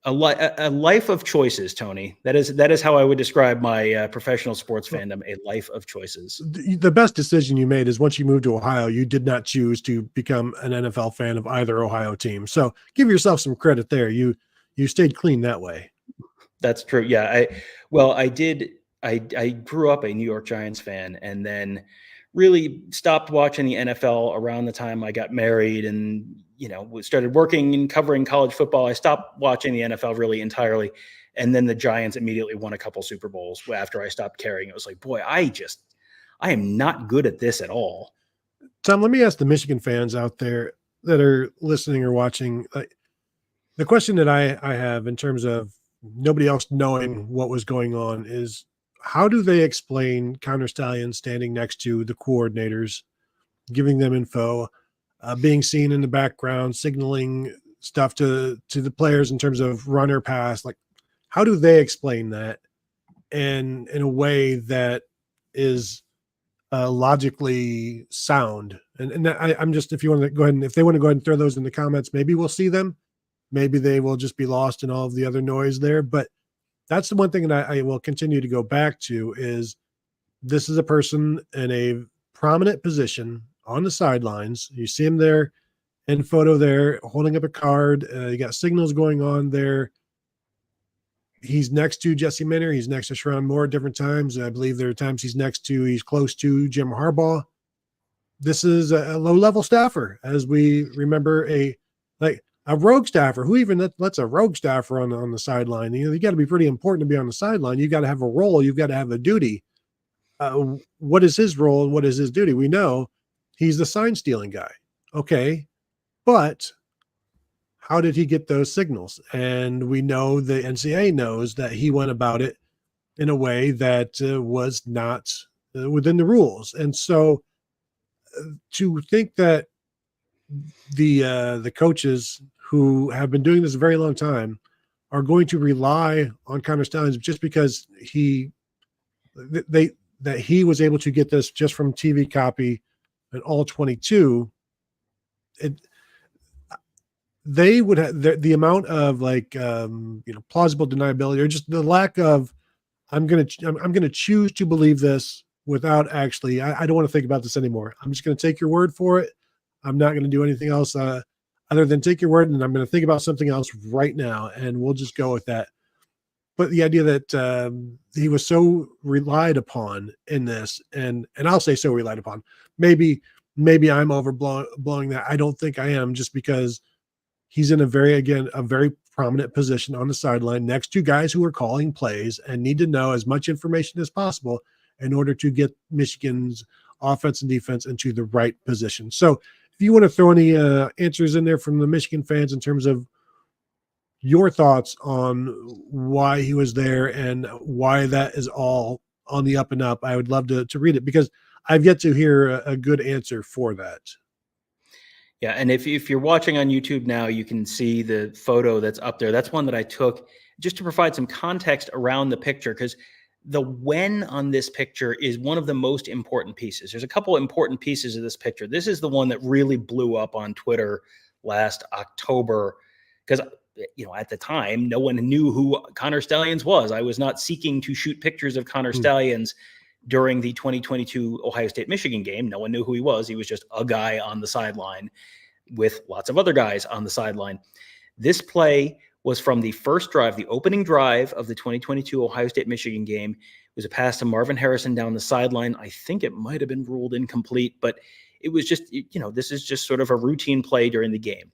a life of choices, Tony. That is how I would describe my professional sports fandom, a life of choices. The best decision you made is once you moved to Ohio, you did not choose to become an NFL fan of either Ohio team. So give yourself some credit there. You stayed clean that way. That's true. Yeah. I did. I grew up a New York Giants fan and then really stopped watching the NFL around the time I got married and, started working and covering college football. I stopped watching the NFL really entirely. And then the Giants immediately won a couple Super Bowls after I stopped caring. It was like, boy, I am not good at this at all. Tom, let me ask the Michigan fans out there that are listening or watching. The question that I have in terms of nobody else knowing what was going on is, how do they explain Connor Stalions standing next to the coordinators, giving them info, being seen in the background, signaling stuff to the players in terms of run or pass? Like, how do they explain that and in a way that is logically sound? And I'm just, if you want to go ahead and, if they want to go ahead and throw those in the comments, maybe we'll see them. Maybe they will just be lost in all of the other noise there. But that's the one thing that I will continue to go back to is, this is a person in a prominent position on the sidelines. You see him there in photo there, holding up a card. You got signals going on there. He's next to Jesse Minter. He's next to Sherrone Moore at different times. I believe there are times he's close to Jim Harbaugh. This is a low-level staffer, as we remember, a rogue staffer. Who even lets a rogue staffer on the sideline? You got to be pretty important to be on the sideline. You've got to have a role. You've got to have a duty. What is his role and what is his duty? We know he's the sign stealing guy. Okay. But how did he get those signals? And we know the NCAA knows that he went about it in a way that was not within the rules. And so to think that the coaches who have been doing this a very long time are going to rely on Connor Stalions just because he was able to get this just from TV copy and all 22, they would have the amount of plausible deniability, or just the lack of, I'm going to choose to believe this without actually, I don't want to think about this anymore. I'm just going to take your word for it. I'm not going to do anything else other than take your word, and I'm going to think about something else right now, and we'll just go with that. But the idea that he was so relied upon in this, and I'll say so relied upon. Maybe I'm blowing that. I don't think I am, just because he's in a very prominent position on the sideline next to guys who are calling plays and need to know as much information as possible in order to get Michigan's offense and defense into the right position. So if you want to throw any answers in there from the Michigan fans in terms of your thoughts on why he was there and why that is all on the up and up, I would love to read it, because I've yet to hear a good answer for that. Yeah, and if you're watching on YouTube now, you can see the photo that's up there. That's one that I took just to provide some context around the picture, because the when on this picture is one of the most important pieces. There's a couple important pieces of this picture. This is the one that really blew up on Twitter last October, because at the time, no one knew who Connor Stalions was. I was not seeking to shoot pictures of Connor Stalions during the 2022 Ohio State-Michigan game. No one knew who he was. He was just a guy on the sideline with lots of other guys on the sideline. This play was from the first drive, the opening drive of the 2022 Ohio State-Michigan game. It was a pass to Marvin Harrison down the sideline. I think it might have been ruled incomplete, but it was just, this is just sort of a routine play during the game.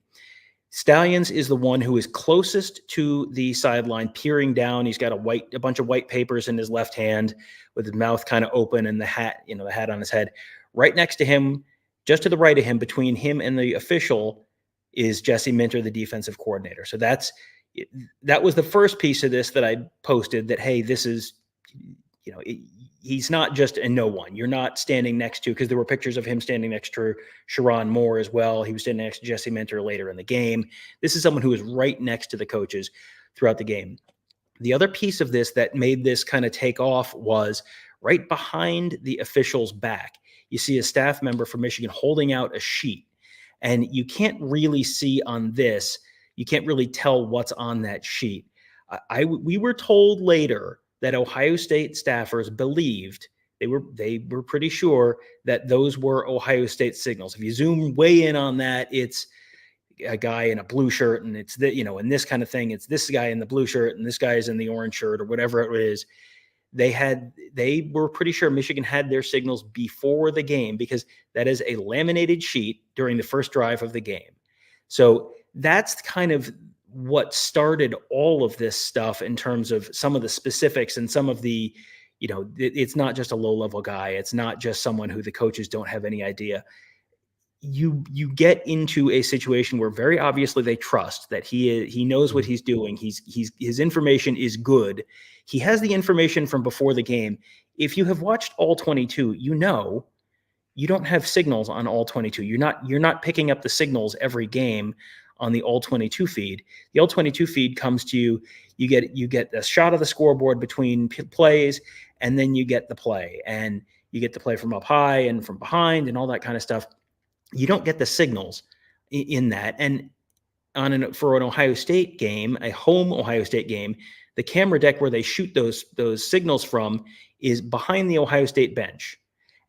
Stalions is the one who is closest to the sideline, peering down. He's got a bunch of white papers in his left hand with his mouth kind of open and the hat on his head. Right next to him, just to the right of him, between him and the official, is Jesse Minter, the defensive coordinator. So that was the first piece of this that I posted, that, hey, this is, he's not just a no one. You're not standing next to, because there were pictures of him standing next to Sherrone Moore as well. He was standing next to Jesse Minter later in the game. This is someone who is right next to the coaches throughout the game. The other piece of this that made this kind of take off was right behind the official's back. you see a staff member from Michigan holding out a sheet, and you can't really see on this, you can't really tell what's on that sheet. We were told later that Ohio State staffers believed, they were pretty sure that those were Ohio State signals. If you zoom way in on that, it's a guy in a blue shirt, and it's and this kind of thing. It's this guy in the blue shirt, and this guy is in the orange shirt, or whatever it is. They were pretty sure Michigan had their signals before the game, because that is a laminated sheet during the first drive of the game. So that's kind of what started all of this stuff in terms of some of the specifics and some of the, it's not just a low-level guy. It's not just someone who the coaches don't have any idea. You get into a situation where very obviously they trust that he knows what he's doing. His information is good. He has the information from before the game. If you have watched all 22, you don't have signals on all 22. You're not picking up the signals every game on the all 22 feed. The all 22 feed comes to you. You get a shot of the scoreboard between plays, and then you get the play, and you get the play from up high and from behind and all that kind of stuff. You don't get the signals in that. And for an Ohio State game, a home Ohio State game, the camera deck where they shoot those signals from is behind the Ohio State bench.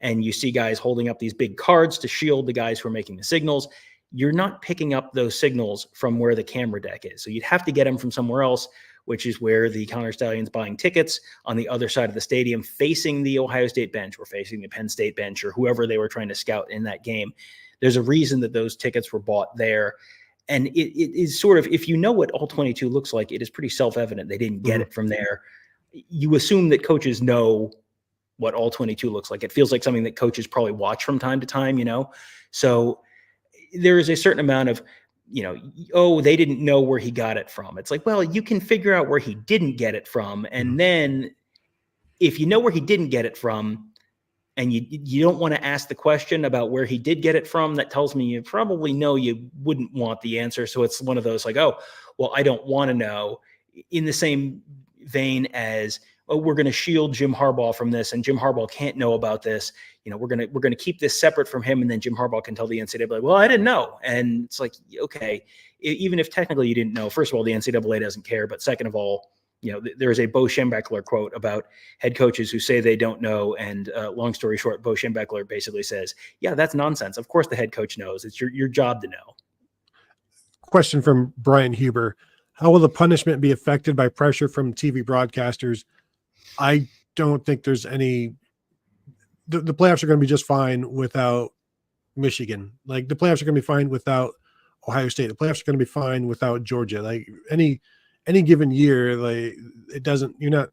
And you see guys holding up these big cards to shield the guys who are making the signals. You're not picking up those signals from where the camera deck is. So you'd have to get them from somewhere else, which is where the Connor Stalions buying tickets on the other side of the stadium, facing the Ohio State bench or facing the Penn State bench or whoever they were trying to scout in that game. There's a reason that those tickets were bought there. And it is sort of, if you know what all 22 looks like, it is pretty self-evident they didn't get it from there. You assume that coaches know what all 22 looks like. It feels like something that coaches probably watch from time to time, So there is a certain amount of, they didn't know where he got it from. It's like, well, you can figure out where he didn't get it from. And then if you know where he didn't get it from, and you don't want to ask the question about where he did get it from, that tells me you probably know you wouldn't want the answer. So it's one of those like, oh, well, I don't want to know, in the same vein as, oh, we're going to shield Jim Harbaugh from this, and Jim Harbaugh can't know about this. We're going to keep this separate from him, and then Jim Harbaugh can tell the NCAA, well, I didn't know. And it's like, okay, even if technically you didn't know, first of all, the NCAA doesn't care. But second of all, there's a Bo Schembechler quote about head coaches who say they don't know. And long story short, Bo Schembechler basically says, yeah, that's nonsense. Of course the head coach knows. It's your job to know. Question from Brian Huber. How will the punishment be affected by pressure from TV broadcasters? I don't think there's any. The playoffs are going to be just fine without Michigan. Like, the playoffs are going to be fine without Ohio State. The playoffs are going to be fine without Georgia. Like, any given year, like, it doesn't. You're not.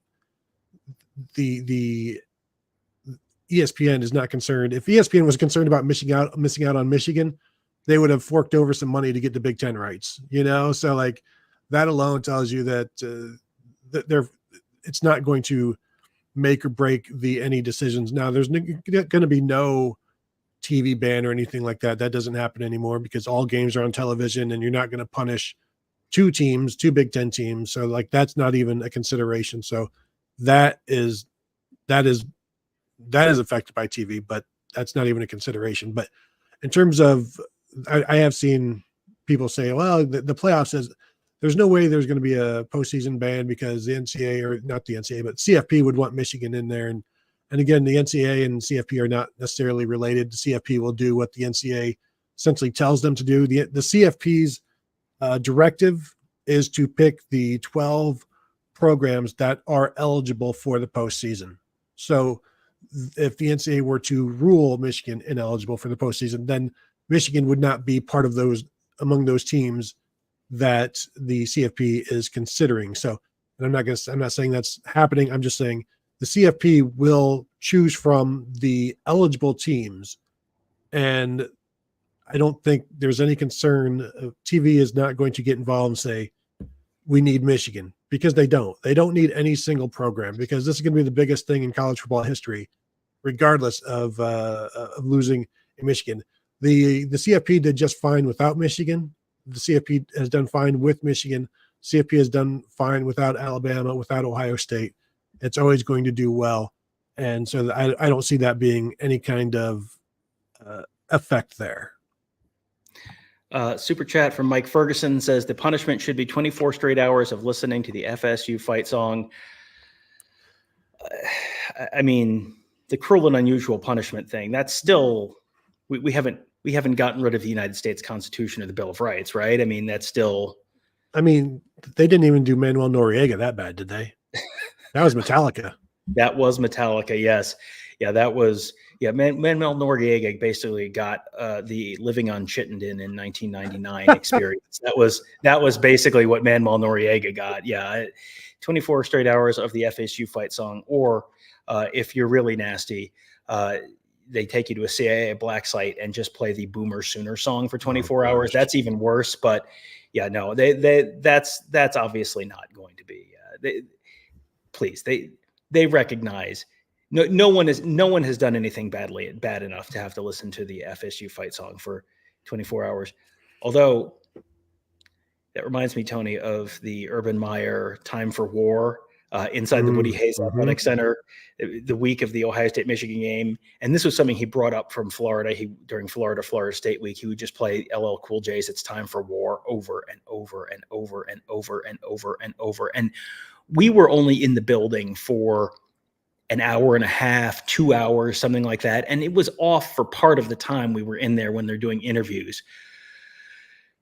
The ESPN is not concerned. If ESPN was concerned about missing out on Michigan, they would have forked over some money to get the Big Ten rights. So like, that alone tells you that it's not going to make or break any decisions. Now, there's going to be no TV ban or anything like that. That doesn't happen anymore, because all games are on television, and you're not going to punish two Big Ten teams. So like, that's not even a consideration. So that is affected by TV, but that's not even a consideration. But in terms of, I have seen people say, well, the playoffs is, there's no way there's going to be a postseason ban because the NCAA, or not the NCAA, but CFP would want Michigan in there. And again, the NCAA and CFP are not necessarily related. The CFP will do what the NCAA essentially tells them to do. The CFP's directive is to pick the 12 programs that are eligible for the postseason. So if the NCAA were to rule Michigan ineligible for the postseason, then Michigan would not be part of those, among those teams that the CFP is considering. So, and I'm not saying that's happening. I'm just saying the CFP will choose from the eligible teams. And I don't think there's any concern. TV is not going to get involved and say, we need Michigan, because they don't need any single program, because this is going to be the biggest thing in college football history, regardless of losing in Michigan. The CFP did just fine without Michigan. The CFP has done fine with Michigan. CFP has done fine without Alabama, without Ohio State. It's always going to do well. And so I don't see that being any kind of effect there. Super chat from Mike Ferguson says the punishment should be 24 straight hours of listening to the FSU fight song. I mean, the cruel and unusual punishment thing, that's still, we haven't gotten rid of the United States Constitution or the Bill of Rights, right? I mean, that's still. I mean, they didn't even do Manuel Noriega that bad, did they? That was Metallica. That was Metallica, yes. Yeah, that was, Manuel Noriega basically got the Living on Chittenden in 1999 experience. That was basically what Manuel Noriega got. Yeah, 24 straight hours of the FSU fight song, or if you're really nasty, they take you to a CIA black site and just play the Boomer Sooner song for 24 hours. That's even worse. But yeah, no, that's obviously not going to be. They recognize no one has done anything bad enough to have to listen to the FSU fight song for 24 hours. Although that reminds me, Tony, of the Urban Meyer Time for War inside the Woody Hayes Athletic Center the week of the Ohio State-Michigan game. And this was something he brought up from Florida. During Florida State week, he would just play LL Cool J's It's Time for War over and over and over and over and over and over. And we were only in the building for an hour and a half, 2 hours, something like that. And it was off for part of the time we were in there when they're doing interviews.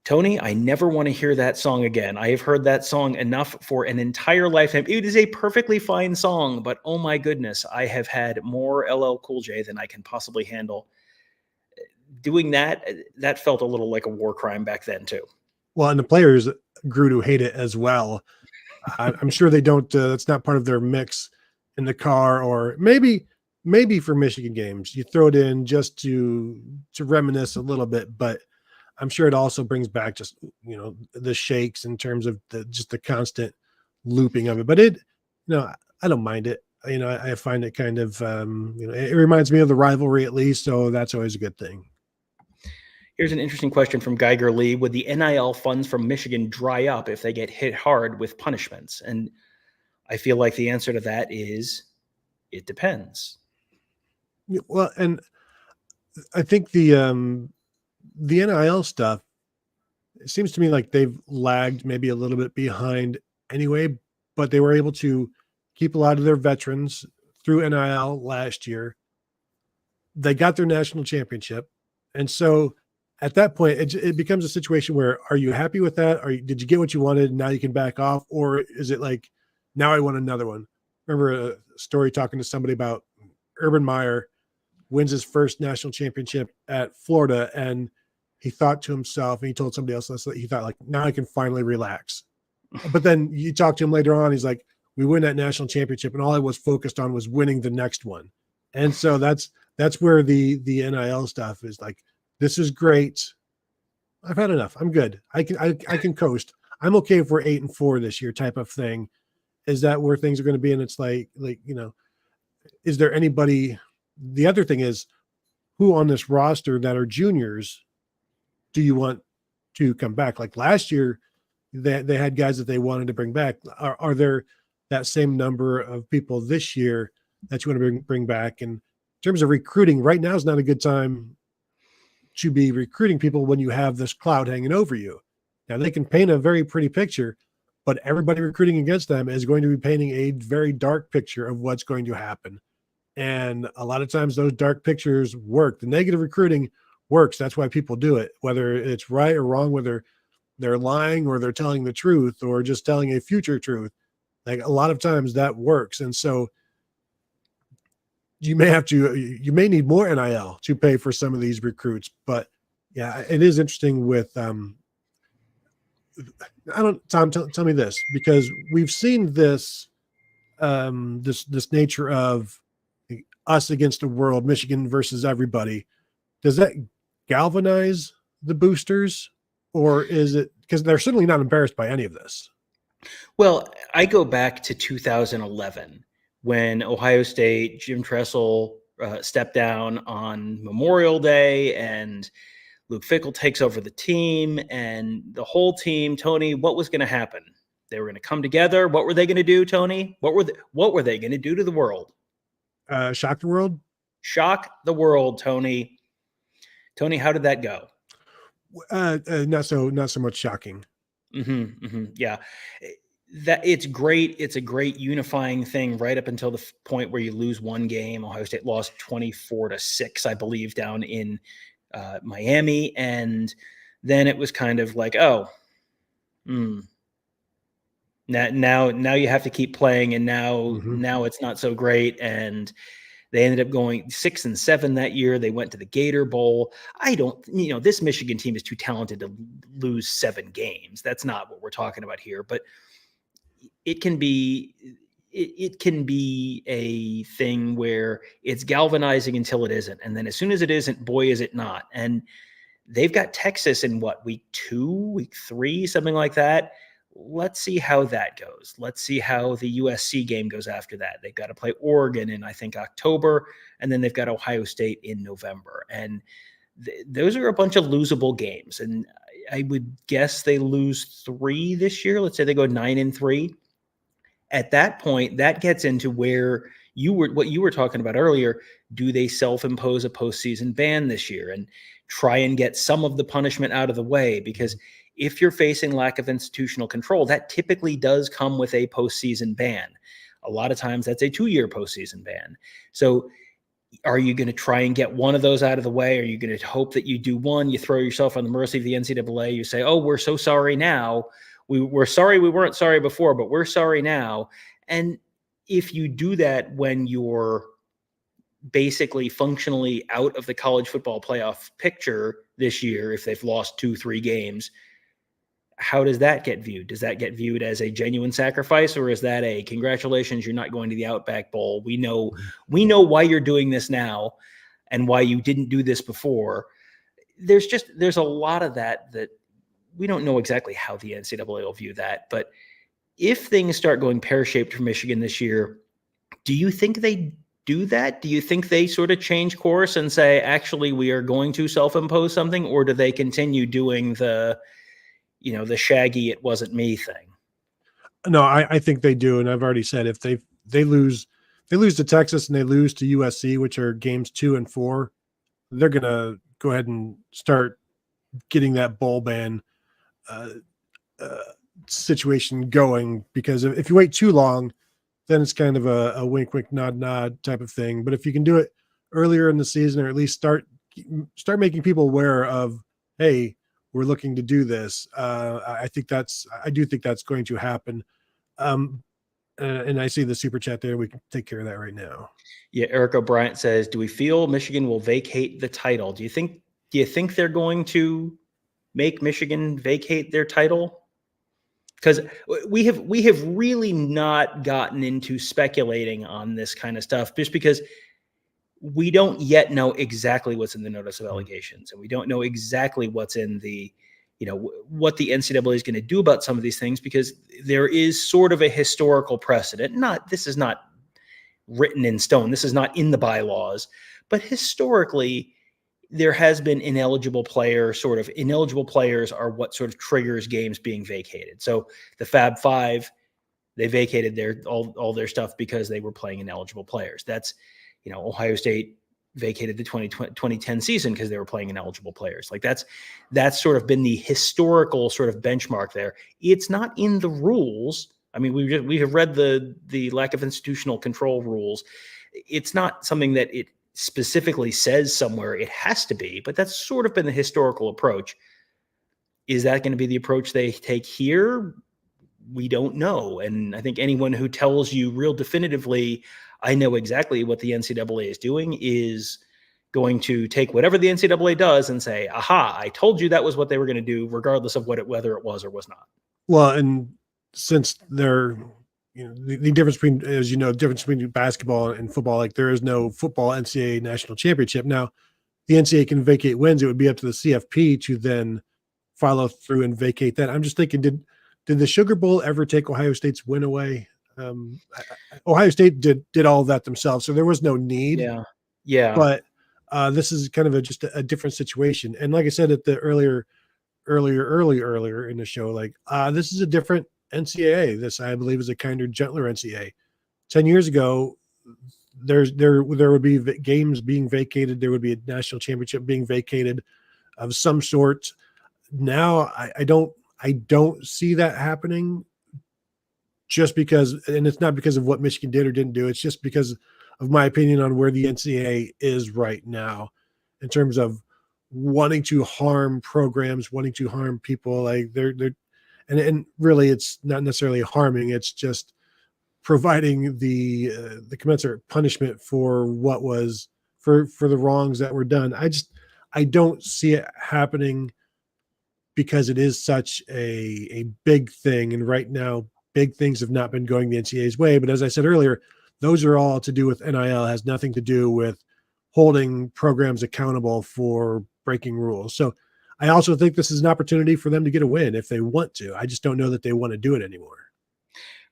Tony, I never want to hear that song again. I have heard that song enough for an entire lifetime. It is a perfectly fine song, but oh my goodness, I have had more LL Cool J than I can possibly handle. Doing that felt a little like a war crime back then too. Well, and the players grew to hate it as well. I'm sure they don't, that's not part of their mix in the car, or maybe for Michigan games, you throw it in just to reminisce a little bit, but I'm sure it also brings back just, the shakes in terms of the constant looping of it. But I don't mind it. I find it kind of, it reminds me of the rivalry at least. So that's always a good thing. Here's an interesting question from Geiger Lee. Would the NIL funds from Michigan dry up if they get hit hard with punishments? And I feel like the answer to that is it depends. Well, and I think the NIL stuff, it seems to me like they've lagged maybe a little bit behind anyway, but they were able to keep a lot of their veterans through NIL last year. They got their national championship. And so at that point, it becomes a situation where, are you happy with that? Did you get what you wanted and now you can back off? Or is it like, now I want another one? Remember a story talking to somebody about Urban Meyer wins his first national championship at Florida, and he thought to himself, and he told somebody else that he thought, like, now I can finally relax. But then you talk to him later on, he's like, we win that national championship, and all I was focused on was winning the next one. And so that's where the NIL stuff is like, this is great. I've had enough. I'm good. I can coast. I'm okay if we're 8-4 this year type of thing. Is that where things are going to be? And it's like, is there anybody? The other thing is, who on this roster that are juniors do you want to come back? Like last year, they had guys that they wanted to bring back. Are there that same number of people this year that you want to bring back? And in terms of recruiting, right now is not a good time to be recruiting people when you have this cloud hanging over you. Now they can paint a very pretty picture, but everybody recruiting against them is going to be painting a very dark picture of what's going to happen. And a lot of times those dark pictures work. The negative recruiting works. That's why people do it, whether it's right or wrong, whether they're lying or they're telling the truth or just telling a future truth. Like a lot of times that works. And so you may need more NIL to pay for some of these recruits, but yeah, it is interesting with, Tom, tell me this, because we've seen this, this nature of us against the world, Michigan versus everybody. Does that galvanize the boosters, or is it, because they're certainly not embarrassed by any of this? Well, I go back to 2011 when Ohio State, Jim Tressel stepped down on Memorial Day and Luke Fickell takes over the team, and the whole team, Tony, what was going to happen? They were going to come together. What were they going to do, Tony? What were they going to do to the world? Shock the world? Shock the world, Tony. Tony, how did that go? Not so much shocking. Yeah, that it's great. It's a great unifying thing right up until the point where you lose one game. Ohio State lost 24-6, I believe, down in Miami, and then it was kind of like, oh, now you have to keep playing, and now it's not so great. And they ended up going 6-7 that year. They went to the Gator Bowl. This Michigan team is too talented to lose 7 games. That's not what we're talking about here. But it can be a thing where it's galvanizing until it isn't. And then as soon as it isn't, boy, is it not. And they've got Texas in week 2, week 3, something like that. Let's see how that goes. Let's see how the USC game goes after that. They've got to play Oregon in, I think, October, and then they've got Ohio State in November. And those are a bunch of losable games. And I would guess they lose 3 this year. Let's say they go 9-3. At that point, that gets into where what you were talking about earlier. Do they self-impose a postseason ban this year and try and get some of the punishment out of the way? Because if you're facing lack of institutional control, that typically does come with a postseason ban. A lot of times that's a 2-year postseason ban. So are you going to try and get one of those out of the way? Are you going to hope that you do one, you throw yourself on the mercy of the NCAA, you say, oh, we're so sorry now. We're sorry we weren't sorry before, but we're sorry now. And if you do that when you're basically functionally out of the college football playoff picture this year, if they've lost 2-3 games, how does that get viewed? Does that get viewed as a genuine sacrifice, or is that a congratulations, you're not going to the Outback Bowl? We know why you're doing this now and why you didn't do this before. There's a lot of that we don't know exactly how the NCAA will view that. But if things start going pear-shaped for Michigan this year, do you think they do that? Do you think they sort of change course and say, actually, we are going to self-impose something, or do they continue doing the Shaggy, it wasn't me thing? No, I think they do. And I've already said, if they lose to Texas and they lose to USC, which are games 2 and 4, they're going to go ahead and start getting that bowl ban situation going. Because if you wait too long, then it's kind of a wink, wink, nod, nod type of thing. But if you can do it earlier in the season, or at least start making people aware of, hey, we're looking to do this. I do think that's going to happen. And I see the super chat there. We can take care of that right now. Yeah. Eric O'Brien says, do we feel Michigan will vacate the title? Do you think they're going to make Michigan vacate their title? Because we have really not gotten into speculating on this kind of stuff, just because we don't yet know exactly what's in the notice of allegations, and we don't know exactly what's in the, what the NCAA is going to do about some of these things, because there is sort of a historical precedent. This is not written in stone. This is not in the bylaws, but historically there has been ineligible players are what sort of triggers games being vacated. So the Fab Five, they vacated all their stuff because they were playing ineligible players. That's, Ohio State vacated the 2010 season because they were playing ineligible players. Like that's sort of been the historical sort of benchmark there. It's not in the rules. I mean, we have read the lack of institutional control rules. It's not something that it specifically says somewhere it has to be, but that's sort of been the historical approach. Is that going to be the approach they take here? We don't know. And I think anyone who tells you real definitively, I know exactly what the NCAA is doing, is going to take whatever the NCAA does and say, aha, I told you that was what they were going to do, regardless of whether it was or was not. Well, and since they're, the difference between, as difference between basketball and football, like there is no football NCAA national championship. Now, the NCAA can vacate wins. It would be up to the CFP to then follow through and vacate that. I'm just thinking, did the Sugar Bowl ever take Ohio State's win away? Ohio State did all of that themselves, so there was no need. Yeah. But this is kind of just a different situation. And like I said at the earlier in the show, like this is a different NCAA. This, I believe, is a kinder, gentler NCAA. 10 years ago, there would be games being vacated. There would be a national championship being vacated of some sort. Now I don't see that happening, just because, and it's not because of what Michigan did or didn't do. It's just because of my opinion on where the NCAA is right now in terms of wanting to harm programs, wanting to harm people. Like and really it's not necessarily harming. It's just providing the commensurate punishment for what was for the wrongs that were done. I don't see it happening because it is such a big thing. And right now, big things have not been going the NCAA's way. But as I said earlier, those are all to do with NIL, has nothing to do with holding programs accountable for breaking rules. So I also think this is an opportunity for them to get a win if they want to. I just don't know that they want to do it anymore.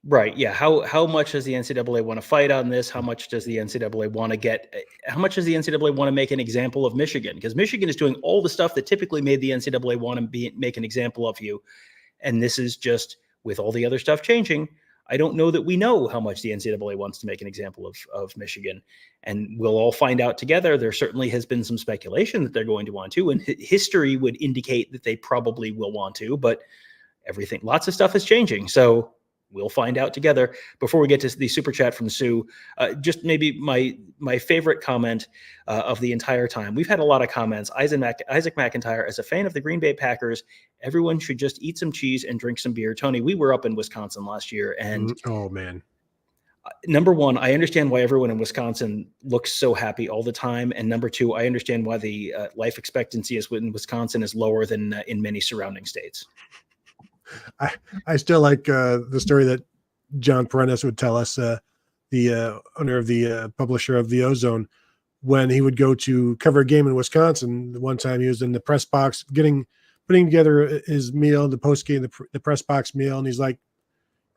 Right. Yeah. How much does the NCAA want to fight on this? How much does the NCAA want to get? How much does the NCAA want to make an example of Michigan? Because Michigan is doing all the stuff that typically made the NCAA want to make an example of you. And this is just, with all the other stuff changing, I don't know that we know how much the NCAA wants to make an example of Michigan. And we'll all find out together. There certainly has been some speculation that they're going to want to, and history would indicate that they probably will want to, but lots of stuff is changing. So we'll find out together. Before we get to the super chat from Sue, just maybe my favorite comment of the entire time. We've had a lot of comments. Isaac McIntyre, as a fan of the Green Bay Packers, everyone should just eat some cheese and drink some beer. Tony, we were up in Wisconsin last year, and oh man, number one, I understand why everyone in Wisconsin looks so happy all the time, and number two, I understand why the life expectancy in Wisconsin is lower than in many surrounding states. I still like the story that John Perennis would tell us, the owner of the publisher of the Ozone, when he would go to cover a game in Wisconsin. One time he was in the press box putting together his meal, the post game, the press box meal, and he's like,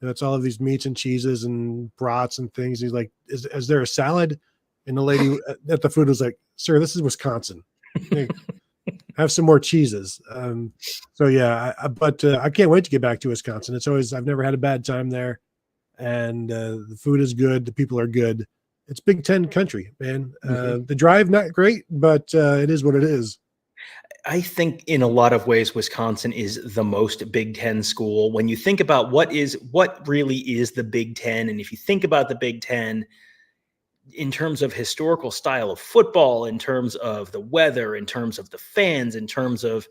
it's all of these meats and cheeses and brats and things. He's like, is there a salad? And the lady at the food was like, sir, this is Wisconsin. Have some more cheeses. So yeah, but I can't wait to get back to Wisconsin. I've never had a bad time there, and the food is good. The people are good. It's Big Ten country, man. The drive, not great, but it is what it is. I think in a lot of ways, Wisconsin is the most Big Ten school. When you think about what really is the Big Ten, and if you think about the Big Ten in terms of historical style of football, in terms of the weather, in terms of the fans, in terms of,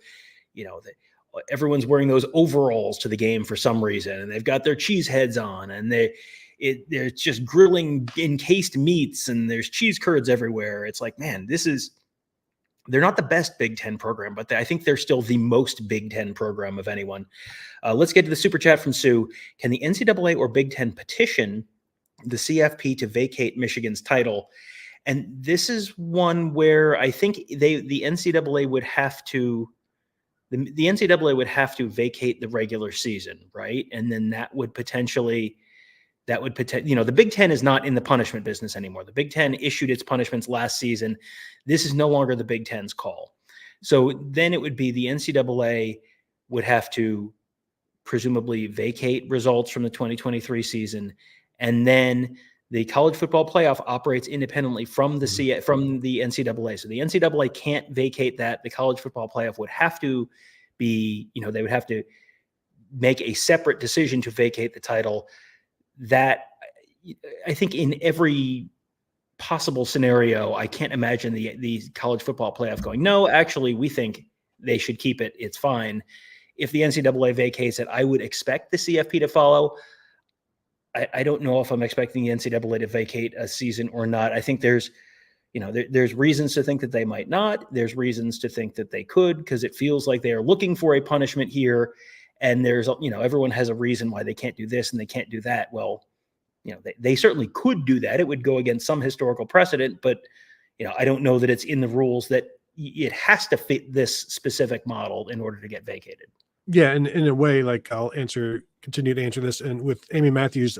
everyone's wearing those overalls to the game for some reason, and they've got their cheese heads on, and they're just grilling encased meats, and there's cheese curds everywhere. It's like, man, they're not the best Big Ten program, but I think they're still the most Big Ten program of anyone. Let's get to the super chat from Sue. Can the NCAA or Big Ten petition the CFP to vacate Michigan's title? And this is one where I think the NCAA would have to vacate the regular season, right? And then that would potentially, the Big Ten is not in the punishment business anymore. The Big Ten issued its punishments last season. This is no longer the Big Ten's call. So then it would be the NCAA would have to presumably vacate results from the 2023 season. And then the college football playoff operates independently from the NCAA. So the NCAA can't vacate that. The college football playoff would have to be, they would have to make a separate decision to vacate the title. That, I think, in every possible scenario, I can't imagine the college football playoff going, no, actually, we think they should keep it. It's fine. If the NCAA vacates it, I would expect the CFP to follow. I don't know if I'm expecting the NCAA to vacate a season or not. I think there's reasons to think that they might not. There's reasons to think that they could, because it feels like they are looking for a punishment here. And there's, everyone has a reason why they can't do this and they can't do that. Well, they certainly could do that. It would go against some historical precedent, but, I don't know that it's in the rules that it has to fit this specific model in order to get vacated. Yeah, and in a way, like I'll continue to answer this, and with Amy Matthews'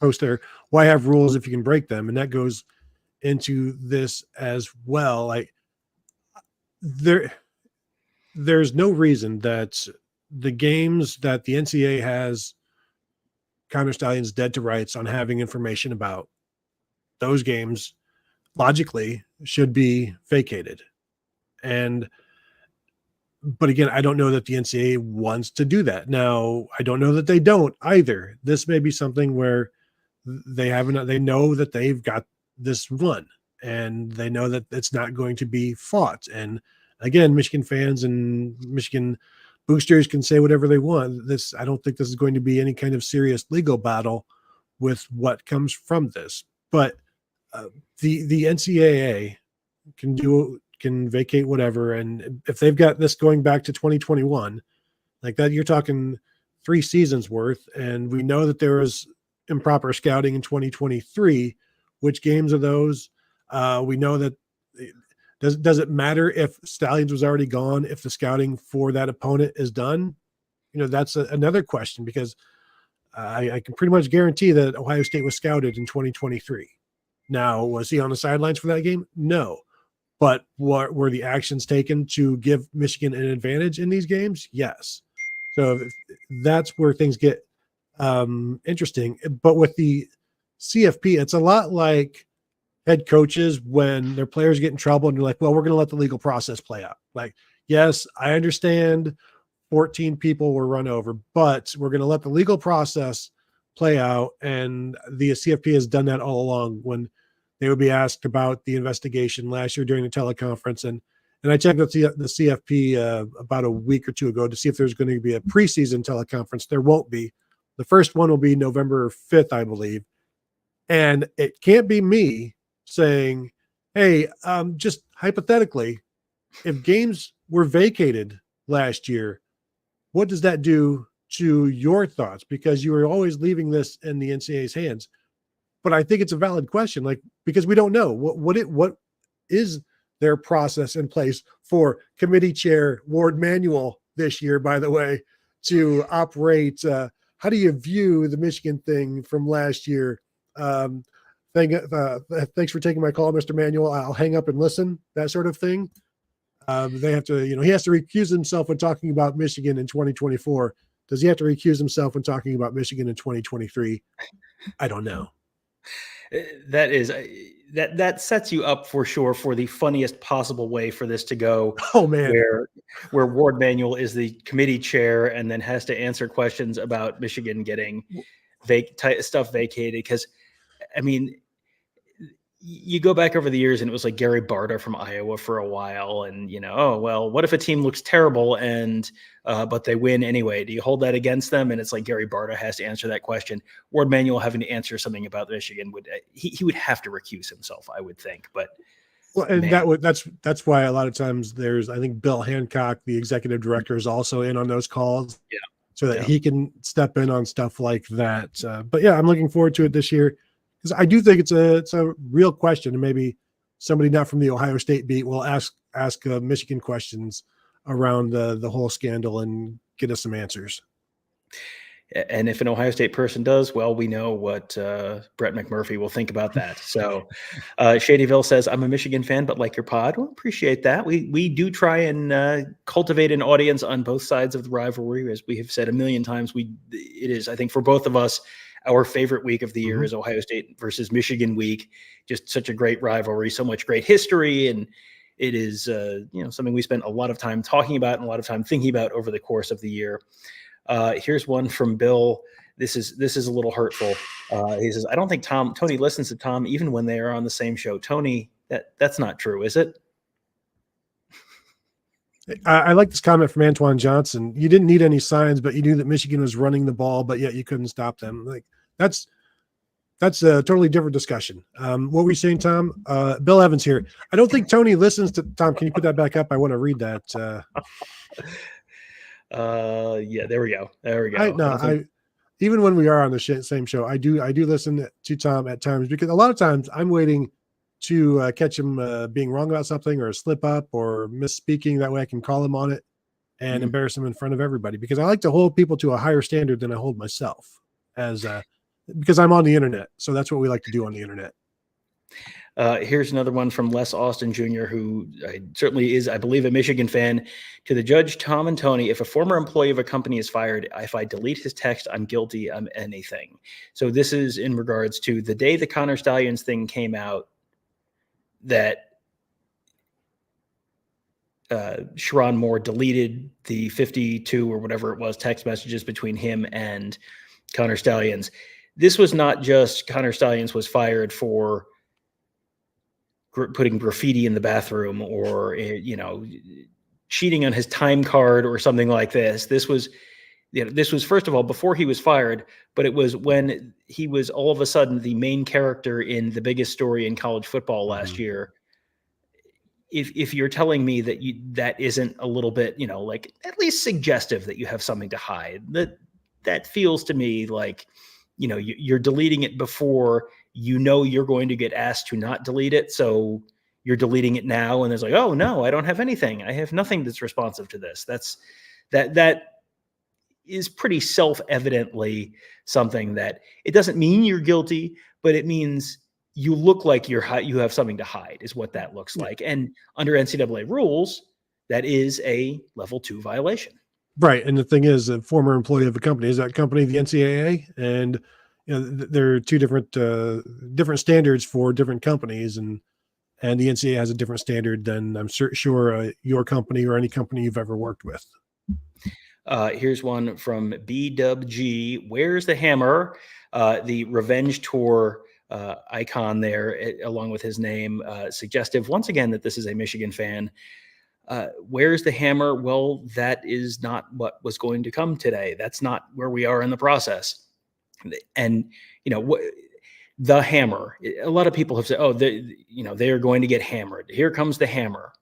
post there, why have rules if you can break them? And that goes into this as well. Like there's no reason that the games that the NCAA has Connor Stalions dead to rights on having information about those games logically should be vacated. But again, I don't know that the NCAA wants to do that. Now, I don't know that they don't either. This may be something where they know that they've got this one, and they know that it's not going to be fought. And again, Michigan fans and Michigan boosters can say whatever they want. I don't think this is going to be any kind of serious legal battle with what comes from this. But the NCAA can vacate whatever, and if they've got this going back to 2021, like that, you're talking 3 seasons worth. And we know that there was improper scouting in 2023. Which games are those? We know that does it matter if Stalions was already gone if the scouting for that opponent is done? That's another question, because I can pretty much guarantee that Ohio State was scouted in 2023. Now, was he on the sidelines for that game? No. But what were the actions taken to give Michigan an advantage in these games? Yes. So that's where things get interesting. But with the CFP, it's a lot like head coaches when their players get in trouble and you're like, well, we're going to let the legal process play out. Like, yes, I understand 14 people were run over, but we're going to let the legal process play out. And the CFP has done that all along when they would be asked about the investigation last year during the teleconference. And I checked with the CFP about a week or two ago to see if there's going to be a preseason teleconference. There won't be. The first one will be November 5th, I believe. And it can't be me saying, hey, just hypothetically, if games were vacated last year, what does that do to your thoughts? Because you were always leaving this in the NCAA's hands. But I think it's a valid question, because we don't know what is their process in place for committee chair Ward Manuel this year, by the way, to operate. How do you view the Michigan thing from last year? Thanks for taking my call, Mr. Manuel. I'll hang up and listen, that sort of thing. They have to, he has to recuse himself when talking about Michigan in 2024. Does he have to recuse himself when talking about Michigan in 2023? I don't know. That sets you up for sure for the funniest possible way for this to go. Oh man, where Ward Manuel is the committee chair and then has to answer questions about Michigan getting stuff vacated. Because I mean, you go back over the years and it was like Gary Barta from Iowa for a while, and oh well, what if a team looks terrible and but they win anyway? Do you hold that against them? And it's like Gary Barta has to answer that question. Ward Manuel having to answer something about Michigan he would have to recuse himself, I would think. But that's why a lot of times I think Bill Hancock, the executive director, is also in on those calls, so that he can step in on stuff like that. But yeah, I'm looking forward to it this year, because I do think it's a real question, and maybe somebody not from the Ohio State beat will ask Michigan questions around the whole scandal and get us some answers. And if an Ohio State person does, well, we know what Brett McMurphy will think about that. So Shadyville says, I'm a Michigan fan, but like your pod. Well, appreciate that. We do try and cultivate an audience on both sides of the rivalry. As we have said a million times, it is, I think, for both of us, our favorite week of the year is Ohio State versus Michigan week. Just such a great rivalry, so much great history. And it is something we spent a lot of time talking about and a lot of time thinking about over the course of the year. Here's one from Bill. This is a little hurtful. He says, I don't think Tony listens to Tom even when they are on the same show. Tony, that's not true, is it? I like this comment from Antoine Johnson. You didn't need any signs, but you knew that Michigan was running the ball, but yet you couldn't stop them. Like that's a totally different discussion. What were you saying, Tom? Bill Evans here. I don't think Tony listens to Tom. Can you put that back up? I want to read that. Yeah, there we go. Even when we are on the same show, I do listen to Tom at times, because a lot of times I'm waiting to catch him being wrong about something or a slip up or misspeaking. That way I can call him on it and embarrass him in front of everybody, because I like to hold people to a higher standard than I hold myself, because I'm on the internet. So that's what we like to do on the internet. Here's another one from Les Austin Jr., who certainly is, I believe, a Michigan fan. To the judge, Tom and Tony, if a former employee of a company is fired, if I delete his text, I'm guilty of anything. So this is in regards to the day the Connor Stalions thing came out, that Sharon Moore deleted the 52 or whatever it was text messages between him and Connor Stalions. This was not just Connor Stalions was fired for putting graffiti in the bathroom or, cheating on his time card or something like this. This was first of all before he was fired, but it was when he was all of a sudden the main character in the biggest story in college football last year. If you're telling me that that isn't a little bit, like at least suggestive that you have something to hide, that feels to me like, you're deleting it before you're going to get asked to not delete it. So you're deleting it now, and it's like, oh no, I don't have anything. I have nothing that's responsive to this. That is pretty self-evidently something that it doesn't mean you're guilty, but it means you look like you have something to hide, is what that looks like. And under NCAA rules, that is a level 2 violation. Right. And the thing is, a former employee of a company, is that company the NCAA? And there are two different standards for different companies, and the NCAA has a different standard than I'm sure your company or any company you've ever worked with. Here's one from BWG. Where's the hammer? The Revenge Tour icon there, along with his name, suggestive once again that this is a Michigan fan. Where's the hammer? Well, that is not what was going to come today. That's not where we are in the process. And, the hammer, a lot of people have said, oh, they are going to get hammered. Here comes the hammer.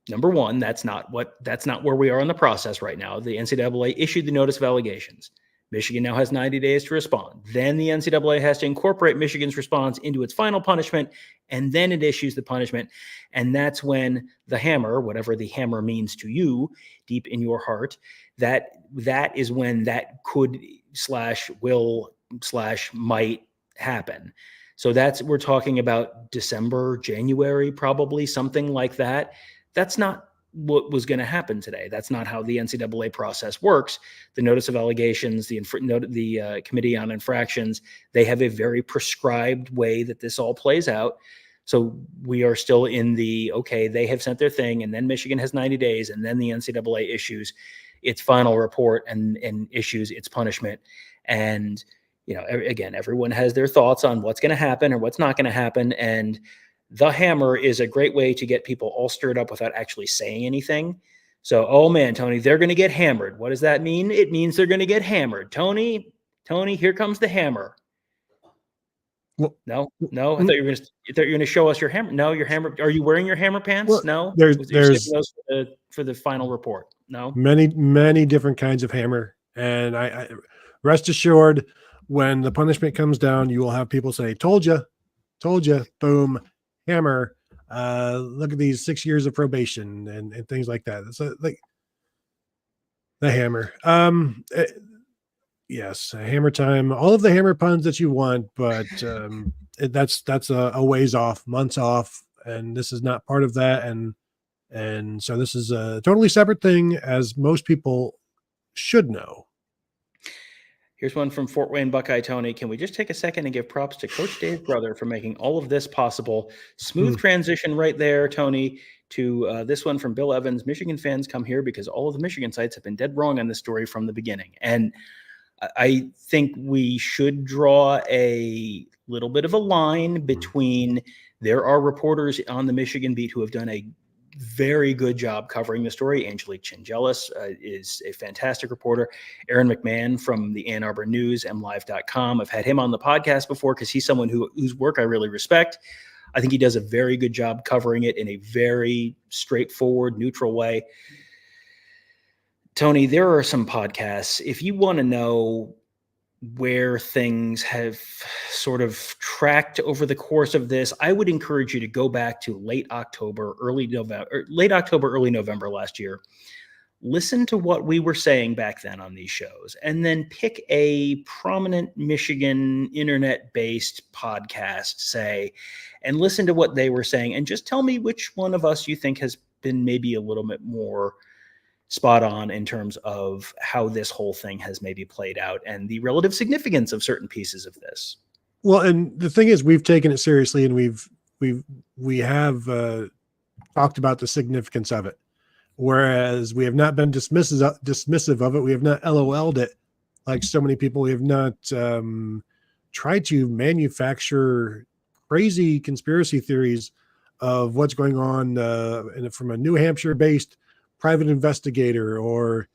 Number one, that's not where we are in the process right now. The NCAA issued the notice of allegations. Michigan now has 90 days to respond. Then the NCAA has to incorporate Michigan's response into its final punishment, and then it issues the punishment. And that's when the hammer, whatever the hammer means to you deep in your heart, that is when that could / will / might happen. So we're talking about December, January, probably something like that. That's not what was going to happen today. That's not how the NCAA process works. The notice of allegations, the Committee on Infractions, they have a very prescribed way that this all plays out. So we are still in they have sent their thing, and then Michigan has 90 days, and then the NCAA issues its final report and issues its punishment. And, again, everyone has their thoughts on what's going to happen or what's not going to happen. And the hammer is a great way to get people all stirred up without actually saying anything. So, oh man, Tony, they're going to get hammered. What does that mean? It means they're going to get hammered. Tony, here comes the hammer. Well, no. I thought you were going to show us your hammer. No, your hammer. Are you wearing your hammer pants? Well, no. There's those for the final report. No. Many different kinds of hammer, and I rest assured, when the punishment comes down, you will have people say, "Told you, boom." Hammer, look at these 6 years of probation and things like that. So like the hammer. Yes, hammer time, all of the hammer puns that you want, but that's a ways off, months off, and this is not part of that. And so this is a totally separate thing, as most people should know. Here's one from Fort Wayne Buckeye Tony. Can we just take a second and give props to Coach Dave's brother for making all of this possible? Smooth transition right there, Tony, to this one from Bill Evans. Michigan fans come here because all of the Michigan sites have been dead wrong on this story from the beginning. And I think we should draw a little bit of a line between, there are reporters on the Michigan beat who have done a very good job covering the story. Angelique Chingelis is a fantastic reporter. Aaron McMahon from the Ann Arbor News, mlive.com. I've had him on the podcast before because he's someone whose work I really respect. I think he does a very good job covering it in a very straightforward, neutral way. Tony, there are some podcasts. If you want to know where things have sort of tracked over the course of this, I would encourage you to go back to late October, early November last year, listen to what we were saying back then on these shows, and then pick a prominent Michigan internet-based podcast, say, and listen to what they were saying, and just tell me which one of us you think has been maybe a little bit more spot on in terms of how this whole thing has maybe played out and the relative significance of certain pieces of this. Well, and the thing is, we've taken it seriously, and we have talked about the significance of it, whereas we have not been dismissive of it. We have not LOL'd it like so many people. We have not tried to manufacture crazy conspiracy theories of what's going on from a New Hampshire-based private investigator or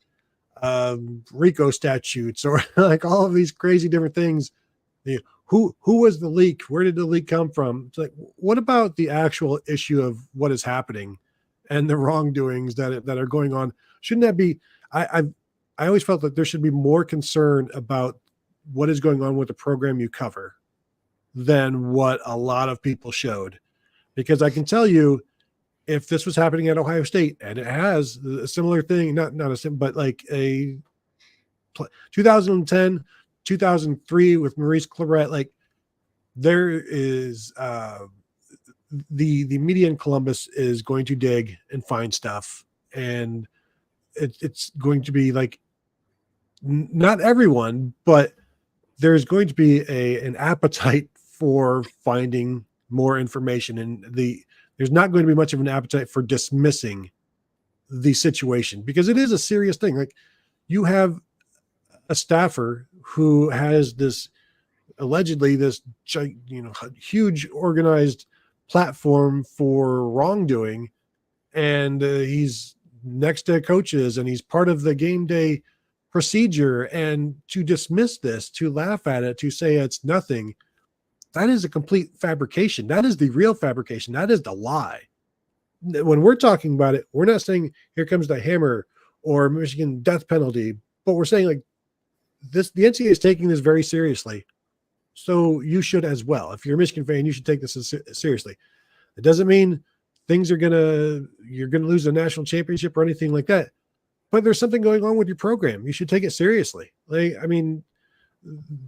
RICO statutes or like all of these crazy different things. Who was the leak? Where did the leak come from? It's like, what about the actual issue of what is happening and the wrongdoings that are going on? Shouldn't that be? I always felt that there should be more concern about what is going on with the program you cover than what a lot of people showed, because I can tell you, if this was happening at Ohio State, and it has a similar thing, but like a 2010, 2003 with Maurice Claret, like there is the media in Columbus is going to dig and find stuff, and it's going to be like not everyone, but there's going to be an appetite for finding more information, and there's not going to be much of an appetite for dismissing the situation, because it is a serious thing. Like, you have a staffer who has this allegedly this huge organized platform for wrongdoing, and he's next to coaches and he's part of the game day procedure, and to dismiss this, to laugh at it, to say it's nothing, that is a complete fabrication. That is the real fabrication. That is the lie. When we're talking about it, we're not saying here comes the hammer or Michigan death penalty, but we're saying like this, the NCAA is taking this very seriously. So you should as well. If you're a Michigan fan, you should take this seriously. It doesn't mean you're going to lose a national championship or anything like that, but there's something going on with your program. You should take it seriously. Like, I mean,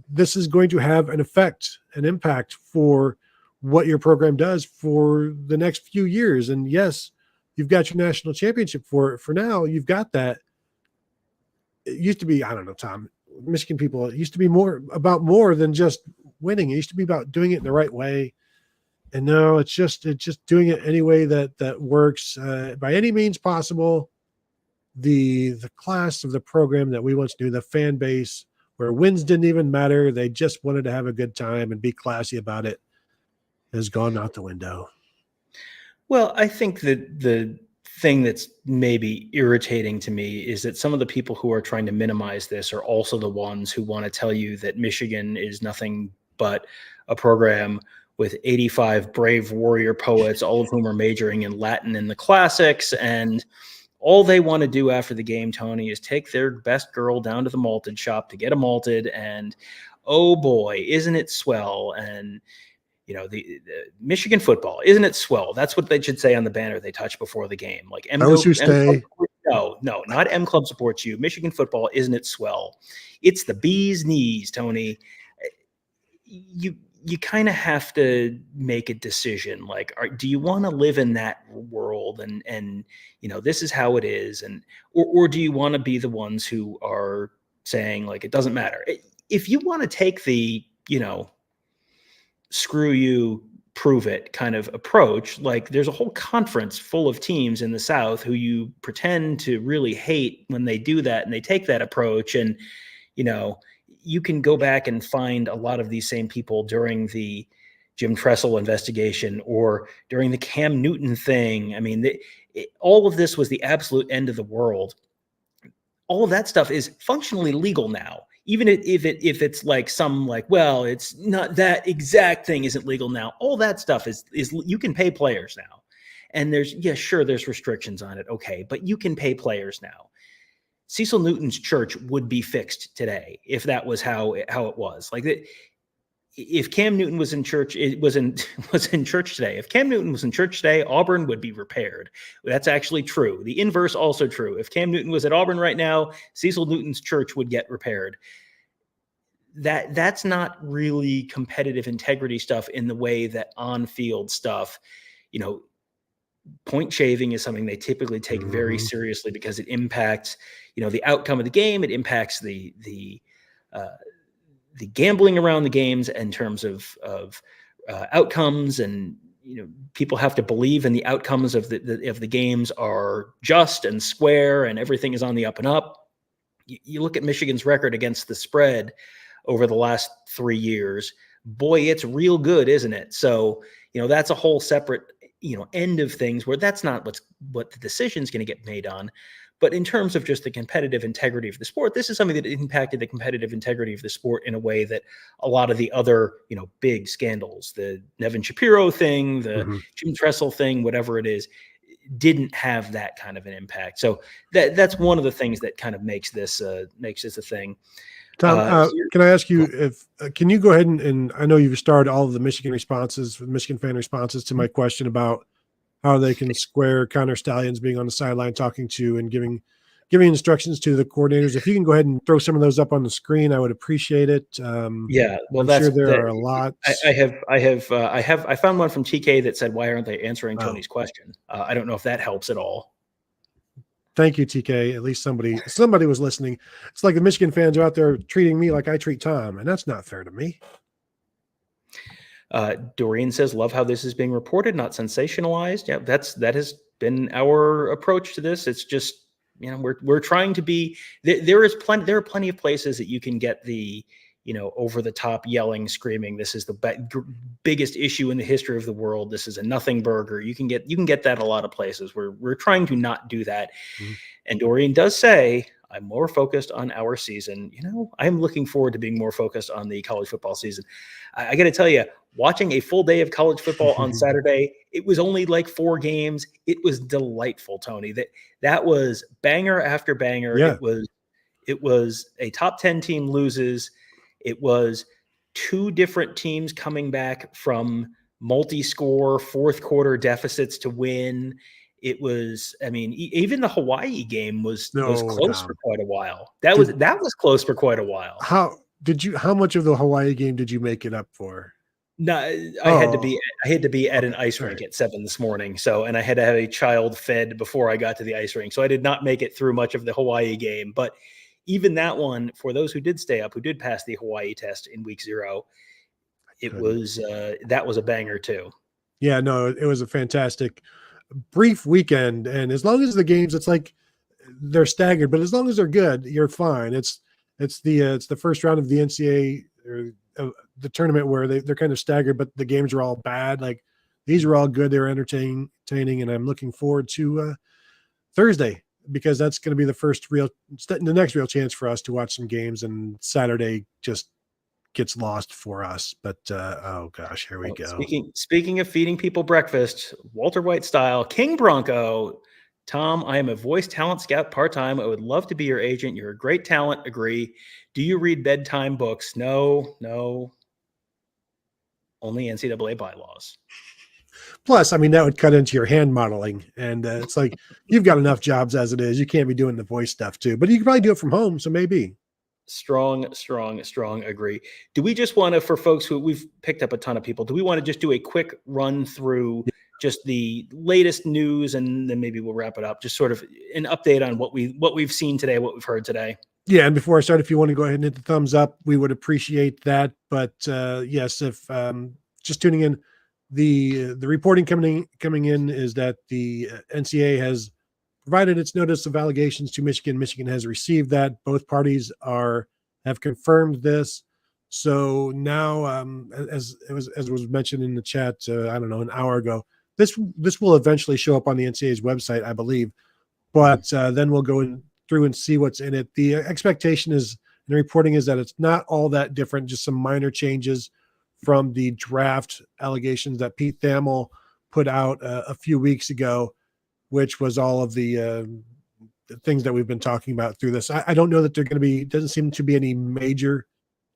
this is going to have an effect, an impact for what your program does for the next few years. And yes, you've got your national championship for now. You've got that. It used to be, I don't know, Tom, Michigan people, it used to be more than just winning. It used to be about doing it in the right way. And no, it's just doing it any way that works, by any means possible. The class of the program that we once knew, the fan base, where wins didn't even matter, they just wanted to have a good time and be classy about it, has gone out the window. Well, I think that the thing that's maybe irritating to me is that some of the people who are trying to minimize this are also the ones who want to tell you that Michigan is nothing but a program with 85 brave warrior poets, all of whom are majoring in Latin in the classics, and all they want to do after the game, Tony, is take their best girl down to the malted shop to get a malted, and oh boy, isn't it swell? And the Michigan football, isn't it swell? That's what they should say on the banner they touch before the game. Like, no, not M Club supports you. Michigan football, isn't it swell? It's the bee's knees, Tony. You kind of have to make a decision. Like, do you want to live in that world? And this is how it is. And or do you want to be the ones who are saying, like, it doesn't matter? If you want to take the screw you, prove it kind of approach, like, there's a whole conference full of teams in the South who you pretend to really hate when they do that, and they take that approach. And you can go back and find a lot of these same people during the Jim Tressel investigation or during the Cam Newton thing. I mean, all of this was the absolute end of the world. All of that stuff is functionally legal now, even if it's like some like, well, it's not that exact thing isn't legal now. All that stuff is you can pay players now, and there's restrictions on it, okay, but you can pay players now. Cecil Newton's church would be fixed today if that was how it was. Like, if Cam Newton was in church, was in church today. If Cam Newton was in church today, Auburn would be repaired. That's actually true. The inverse also true. If Cam Newton was at Auburn right now, Cecil Newton's church would get repaired. That's not really competitive integrity stuff in the way that on-field stuff, point shaving is something they typically take very seriously because it impacts, the outcome of the game. It impacts the gambling around the games in terms of outcomes, and people have to believe in the outcomes of the games are just and square, and everything is on the up and up. You look at Michigan's record against the spread over the last 3 years. Boy, it's real good, isn't it? So that's a whole separate end of things where that's not what the decision is going to get made on. But in terms of just the competitive integrity of the sport, this is something that impacted the competitive integrity of the sport in a way that a lot of the other, big scandals, the Nevin Shapiro thing, the Jim Tressel thing, whatever it is, didn't have that kind of an impact. So that's one of the things that kind of makes this a thing. Tom, can I ask you can you go ahead and I know you've started all of the Michigan fan responses to my question about how they can square Connor Stalions being on the sideline talking to and giving instructions to the coordinators. If you can go ahead and throw some of those up on the screen, I would appreciate it. Yeah, well, I'm sure there are a lot. I found one from TK that said, "Why aren't they answering Tony's question?" I don't know if that helps at all. Thank you, TK. At least somebody was listening. It's like the Michigan fans are out there treating me like I treat Tom, and that's not fair to me. Doreen says, "Love how this is being reported, not sensationalized." Yeah, that has been our approach to this. It's just, we're trying to be. There are plenty of places that you can get the, over the top yelling, screaming. This is the biggest issue in the history of the world. This is a nothing burger. You can get that a lot of places. We're trying to not do that. And Doreen does say, "I'm more focused on our season." I'm looking forward to being more focused on the college football season. I got to tell you, watching a full day of college football on Saturday, it was only like 4 games. It was delightful, Tony. That was banger after banger. Yeah. It was a top 10 team loses. It was 2 different teams coming back from multi-score fourth quarter deficits to win. It was, even the Hawaii game was close for quite a while. That was close for quite a while. How much of the Hawaii game did you make it up for? No, I had to be at an ice rink at 7 this morning. And I had to have a child fed before I got to the ice rink. So I did not make it through much of the Hawaii game, but even that one, for those who did stay up, who did pass the Hawaii test in week 0, that was a banger too. Yeah, no, it was a fantastic brief weekend. And as long as the games, it's like they're staggered, but as long as they're good, you're fine. It's the first round of the NCAA or the tournament where they're kind of staggered, but the games are all bad. Like these are all good. They're entertaining, and I'm looking forward to Thursday, because that's going to be the next real chance for us to watch some games, and Saturday just gets lost for us. But oh gosh, here we go. Speaking of feeding people breakfast, Walter White style, King Bronco. Tom, I am a voice talent scout part-time. I would love to be your agent. You're a great talent. Agree. Do you read bedtime books? No. Only NCAA bylaws. Plus, that would cut into your hand modeling. And it's like, you've got enough jobs as it is. You can't be doing the voice stuff too, but you can probably do it from home. So maybe. Strong agree. Do we just want to, for folks who we've picked up a ton of people, do we want to just do a quick run through just the latest news, and then maybe we'll wrap it up? Just sort of an update on what we've seen today, what we've heard today. Yeah. And before I start, if you want to go ahead and hit the thumbs up, we would appreciate that. But yes, if just tuning in, the reporting coming in is that the NCAA has provided its notice of allegations to Michigan. Michigan has received that. Both parties have confirmed this. So now, as was mentioned in the chat, I don't know, an hour ago, this will eventually show up on the NCAA's website, I believe. But then we'll go through and see what's in it. The expectation is, and the reporting is, that it's not all that different, just some minor changes from the draft allegations that Pete Thamel put out a few weeks ago, which was all of the things that we've been talking about through this. I don't know that they're going to be, doesn't seem to be any major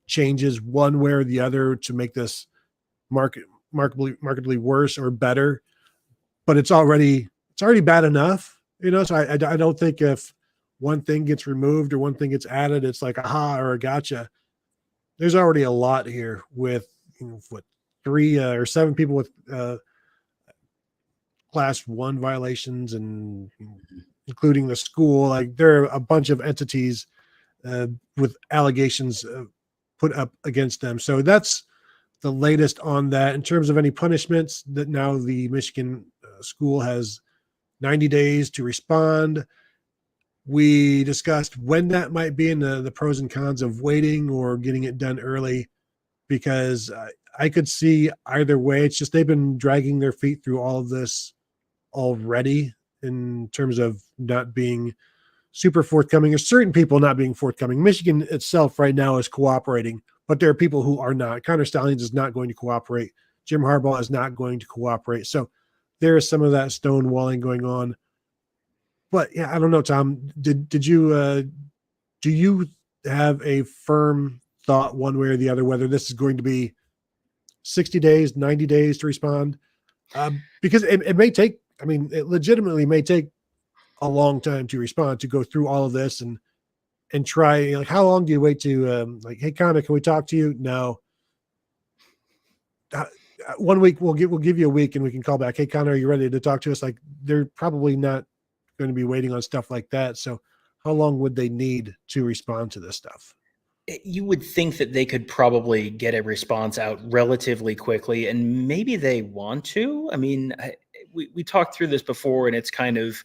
changes one way or the other to make this markedly worse or better, but it's already bad enough, so I don't think if one thing gets removed or one thing gets added, it's like aha or a gotcha. There's already a lot here with what 3 or 7 people with class 1 violations, and including the school. Like, there are a bunch of entities with allegations put up against them. So that's the latest on that. In terms of any punishments, that now the Michigan school has 90 days to respond. We discussed when that might be and the pros and cons of waiting or getting it done early, because I could see either way. It's just they've been dragging their feet through all of this already in terms of not being super forthcoming, or certain people not being forthcoming. Michigan itself right now is cooperating, but there are people who are not. Connor Stalions is not going to cooperate. Jim Harbaugh is not going to cooperate. So there is some of that stonewalling going on. But yeah, I don't know, Tom. Did you do you have a firm thought one way or the other whether this is going to be 60 days, 90 days to respond? Because it may take. I mean, it legitimately may take a long time to respond, to go through all of this and try. Like, how long do you wait to like, hey, Connor, can we talk to you? No. 1 week, we'll give you a week and we can call back. Hey, Connor, are you ready to talk to us? Like, they're probably not going to be waiting on stuff like that. So how long would they need to respond to this stuff? You would think that they could probably get a response out relatively quickly, and maybe they want to. I mean, we talked through this before, and it's kind of,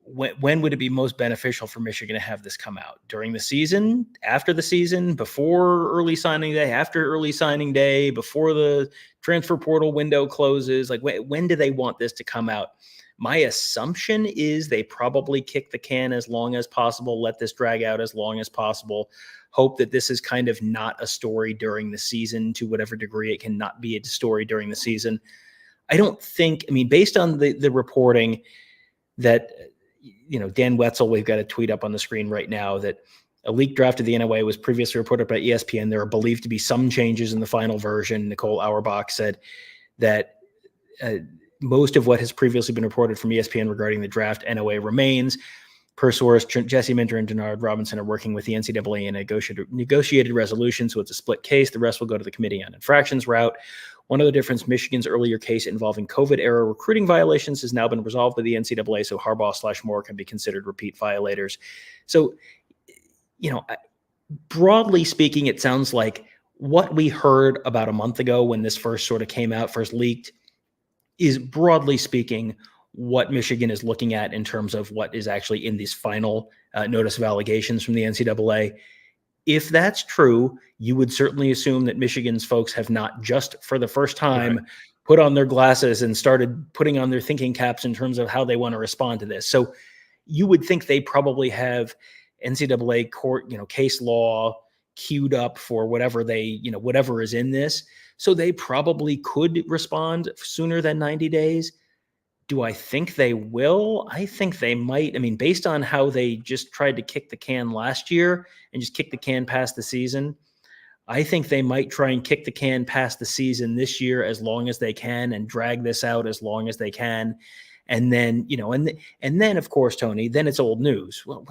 when would it be most beneficial for Michigan to have this come out? During the season, after the season, before early signing day, after early signing day, before the transfer portal window closes? Like, when do they want this to come out? My assumption is they probably kick the can as long as possible, let this drag out as long as possible, hope that this is kind of not a story during the season to whatever degree it can not be a story during the season. I don't think, I mean, based on the reporting that, Dan Wetzel, we've got a tweet up on the screen right now that a leaked draft of the NOA was previously reported by ESPN. There are believed to be some changes in the final version. Nicole Auerbach said that most of what has previously been reported from ESPN regarding the draft NOA remains. Per source, Jesse Minter and Denard Robinson are working with the NCAA in a negotiated resolution, so it's a split case. The rest will go to the Committee on Infractions route. One other difference, Michigan's earlier case involving COVID-era recruiting violations has now been resolved by the NCAA, so Harbaugh/Moore can be considered repeat violators. So, broadly speaking, it sounds like what we heard about a month ago when this first sort of came out, first leaked, is, broadly speaking, what Michigan is looking at in terms of what is actually in these final notice of allegations from the NCAA. If that's true, you would certainly assume that Michigan's folks have not just for the first time put on their glasses and started putting on their thinking caps in terms of how they want to respond to this. So you would think they probably have NCAA court, case law queued up for whatever whatever is in this. So they probably could respond sooner than 90 days. Do I think they will? I think they might. I mean, based on how they just tried to kick the can last year and just kick the can past the season, I think they might try and kick the can past the season this year as long as they can and drag this out as long as they can. And then, and then, of course, Tony, then it's old news. Well,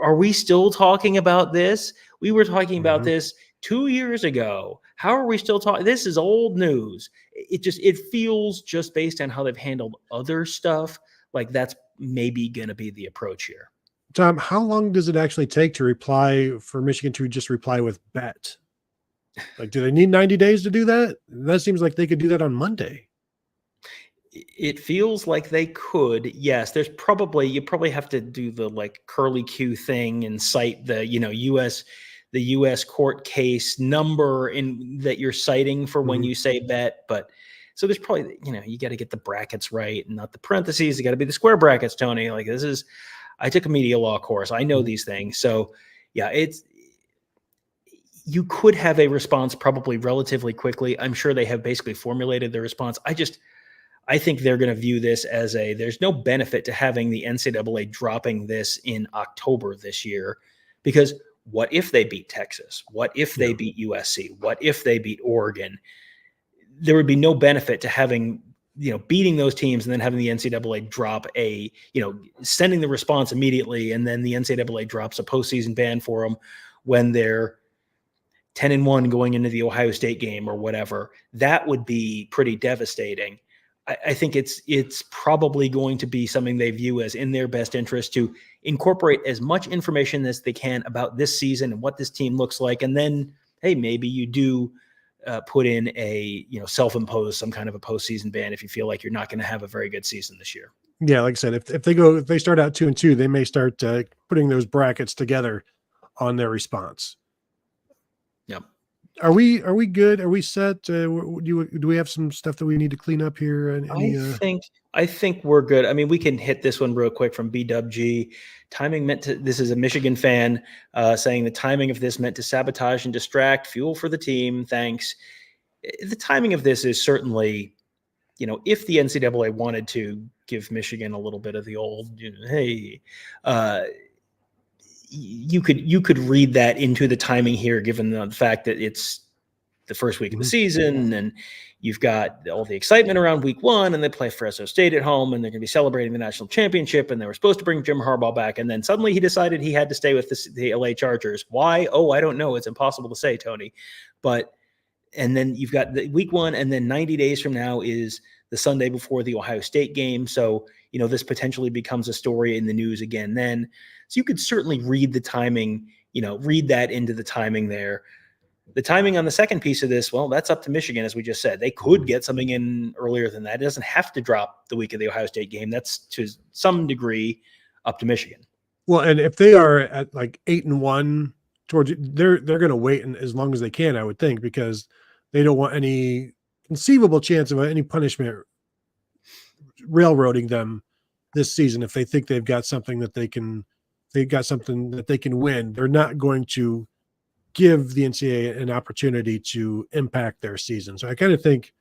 are we still talking about this? We were talking about this 2 years ago. How are we still talking? This is old news. It feels, just based on how they've handled other stuff, like that's maybe going to be the approach here. Tom, how long does it actually take to reply for Michigan to just reply with bet? Like, do they need 90 days to do that? That seems like they could do that on Monday. It feels like they could. Yes, you probably have to do the like curly Q thing and cite the, the U.S. court case number that you're citing for when you say bet. But so there's probably, you got to get the brackets right and not the parentheses. You got to be the square brackets, Tony. Like, I took a media law course. I know these things. So yeah, you could have a response probably relatively quickly. I'm sure they have basically formulated their response. I think they're going to view this as there's no benefit to having the NCAA dropping this in October this year, because what if they beat Texas? What if they beat USC? What if they beat Oregon? There would be no benefit to having, beating those teams and then having the NCAA drop sending the response immediately, and then the NCAA drops a postseason ban for them when they're 10-1 going into the Ohio State game or whatever. That would be pretty devastating. I think it's probably going to be something they view as in their best interest to incorporate as much information as they can about this season and what this team looks like. And then, hey, maybe you do put in a, self-imposed some kind of a postseason ban if you feel like you're not going to have a very good season this year. Yeah, like I said, if they start out 2-2, they may start putting those brackets together on their response. Yep. Are we good? Are we set? Do we have some stuff that we need to clean up here? I think we're good. I mean, we can hit this one real quick from BWG. This is a Michigan fan saying the timing of this meant to sabotage and distract, fuel for the team. Thanks. The timing of this is certainly, if the NCAA wanted to give Michigan a little bit of the old, hey, you could read that into the timing here, given the fact that it's the first week of the season and you've got all the excitement around week 1 and they play Fresno State at home and they're going to be celebrating the national championship and they were supposed to bring Jim Harbaugh back. And then suddenly he decided he had to stay with the LA Chargers. Why? Oh, I don't know. It's impossible to say, Tony. And then you've got the week 1 and then 90 days from now is the Sunday before the Ohio State game. So, this potentially becomes a story in the news again then. So you could certainly read the timing, read that into the timing there. The timing on the second piece of this, well, that's up to Michigan, as we just said. They could get something in earlier than that. It doesn't have to drop the week of the Ohio State game. That's to some degree up to Michigan. Well, and if they are at like 8-1 towards, they're going to wait as long as they can, I would think, because they don't want any conceivable chance of any punishment railroading them this season. If they think they've got something that they can win, they're not going to give the NCAA an opportunity to impact their season. So I kind of think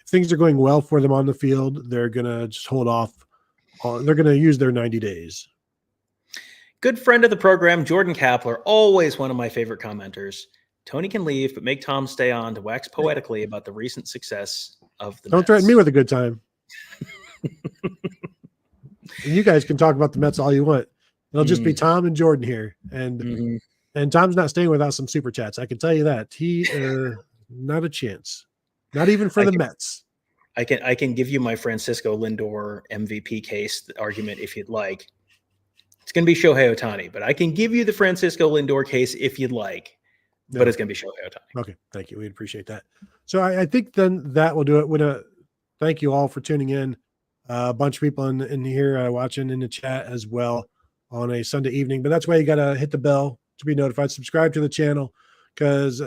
if things are going well for them on the field, they're going to just hold off. They're going to use their 90 days. Good friend of the program, Jordan Kapler, always one of my favorite commenters. Tony can leave, but make Tom stay on to wax poetically about the recent success of the Don't Mets. threaten me with a good time. And you guys can talk about the Mets all you want. It'll just be Tom and Jordan here. And Tom's not staying without some super chats. I can tell you that. He not a chance. Not even for the Mets. I can give you my Francisco Lindor MVP case argument if you'd like. It's going to be Shohei Ohtani, but I can give you the Francisco Lindor case if you'd like. But it's going to be Shohei Ohtani. Okay, thank you. We appreciate that. So I think then that will do it. Want to thank you all for tuning in. A bunch of people in here watching in the chat as well on a Sunday evening. But that's why you got to hit the bell to be notified. Subscribe to the channel, because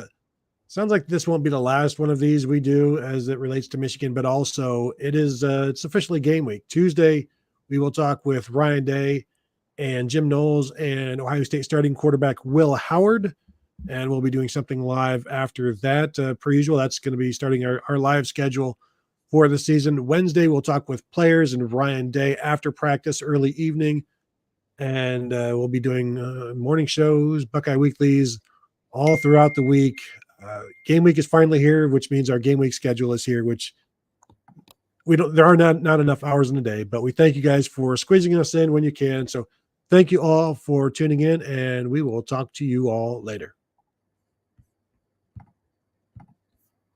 sounds like this won't be the last one of these we do as it relates to Michigan. But also it's officially game week. Tuesday, we will talk with Ryan Day and Jim Knowles and Ohio State starting quarterback Will Howard. And we'll be doing something live after that. Per usual, that's going to be starting our live schedule for the season. Wednesday, we'll talk with players and Ryan Day after practice, early evening. And we'll be doing morning shows, Buckeye Weeklies, all throughout the week. Game week is finally here, which means our game week schedule is here, which there are not enough hours in the day. But we thank you guys for squeezing us in when you can. So thank you all for tuning in, and we will talk to you all later.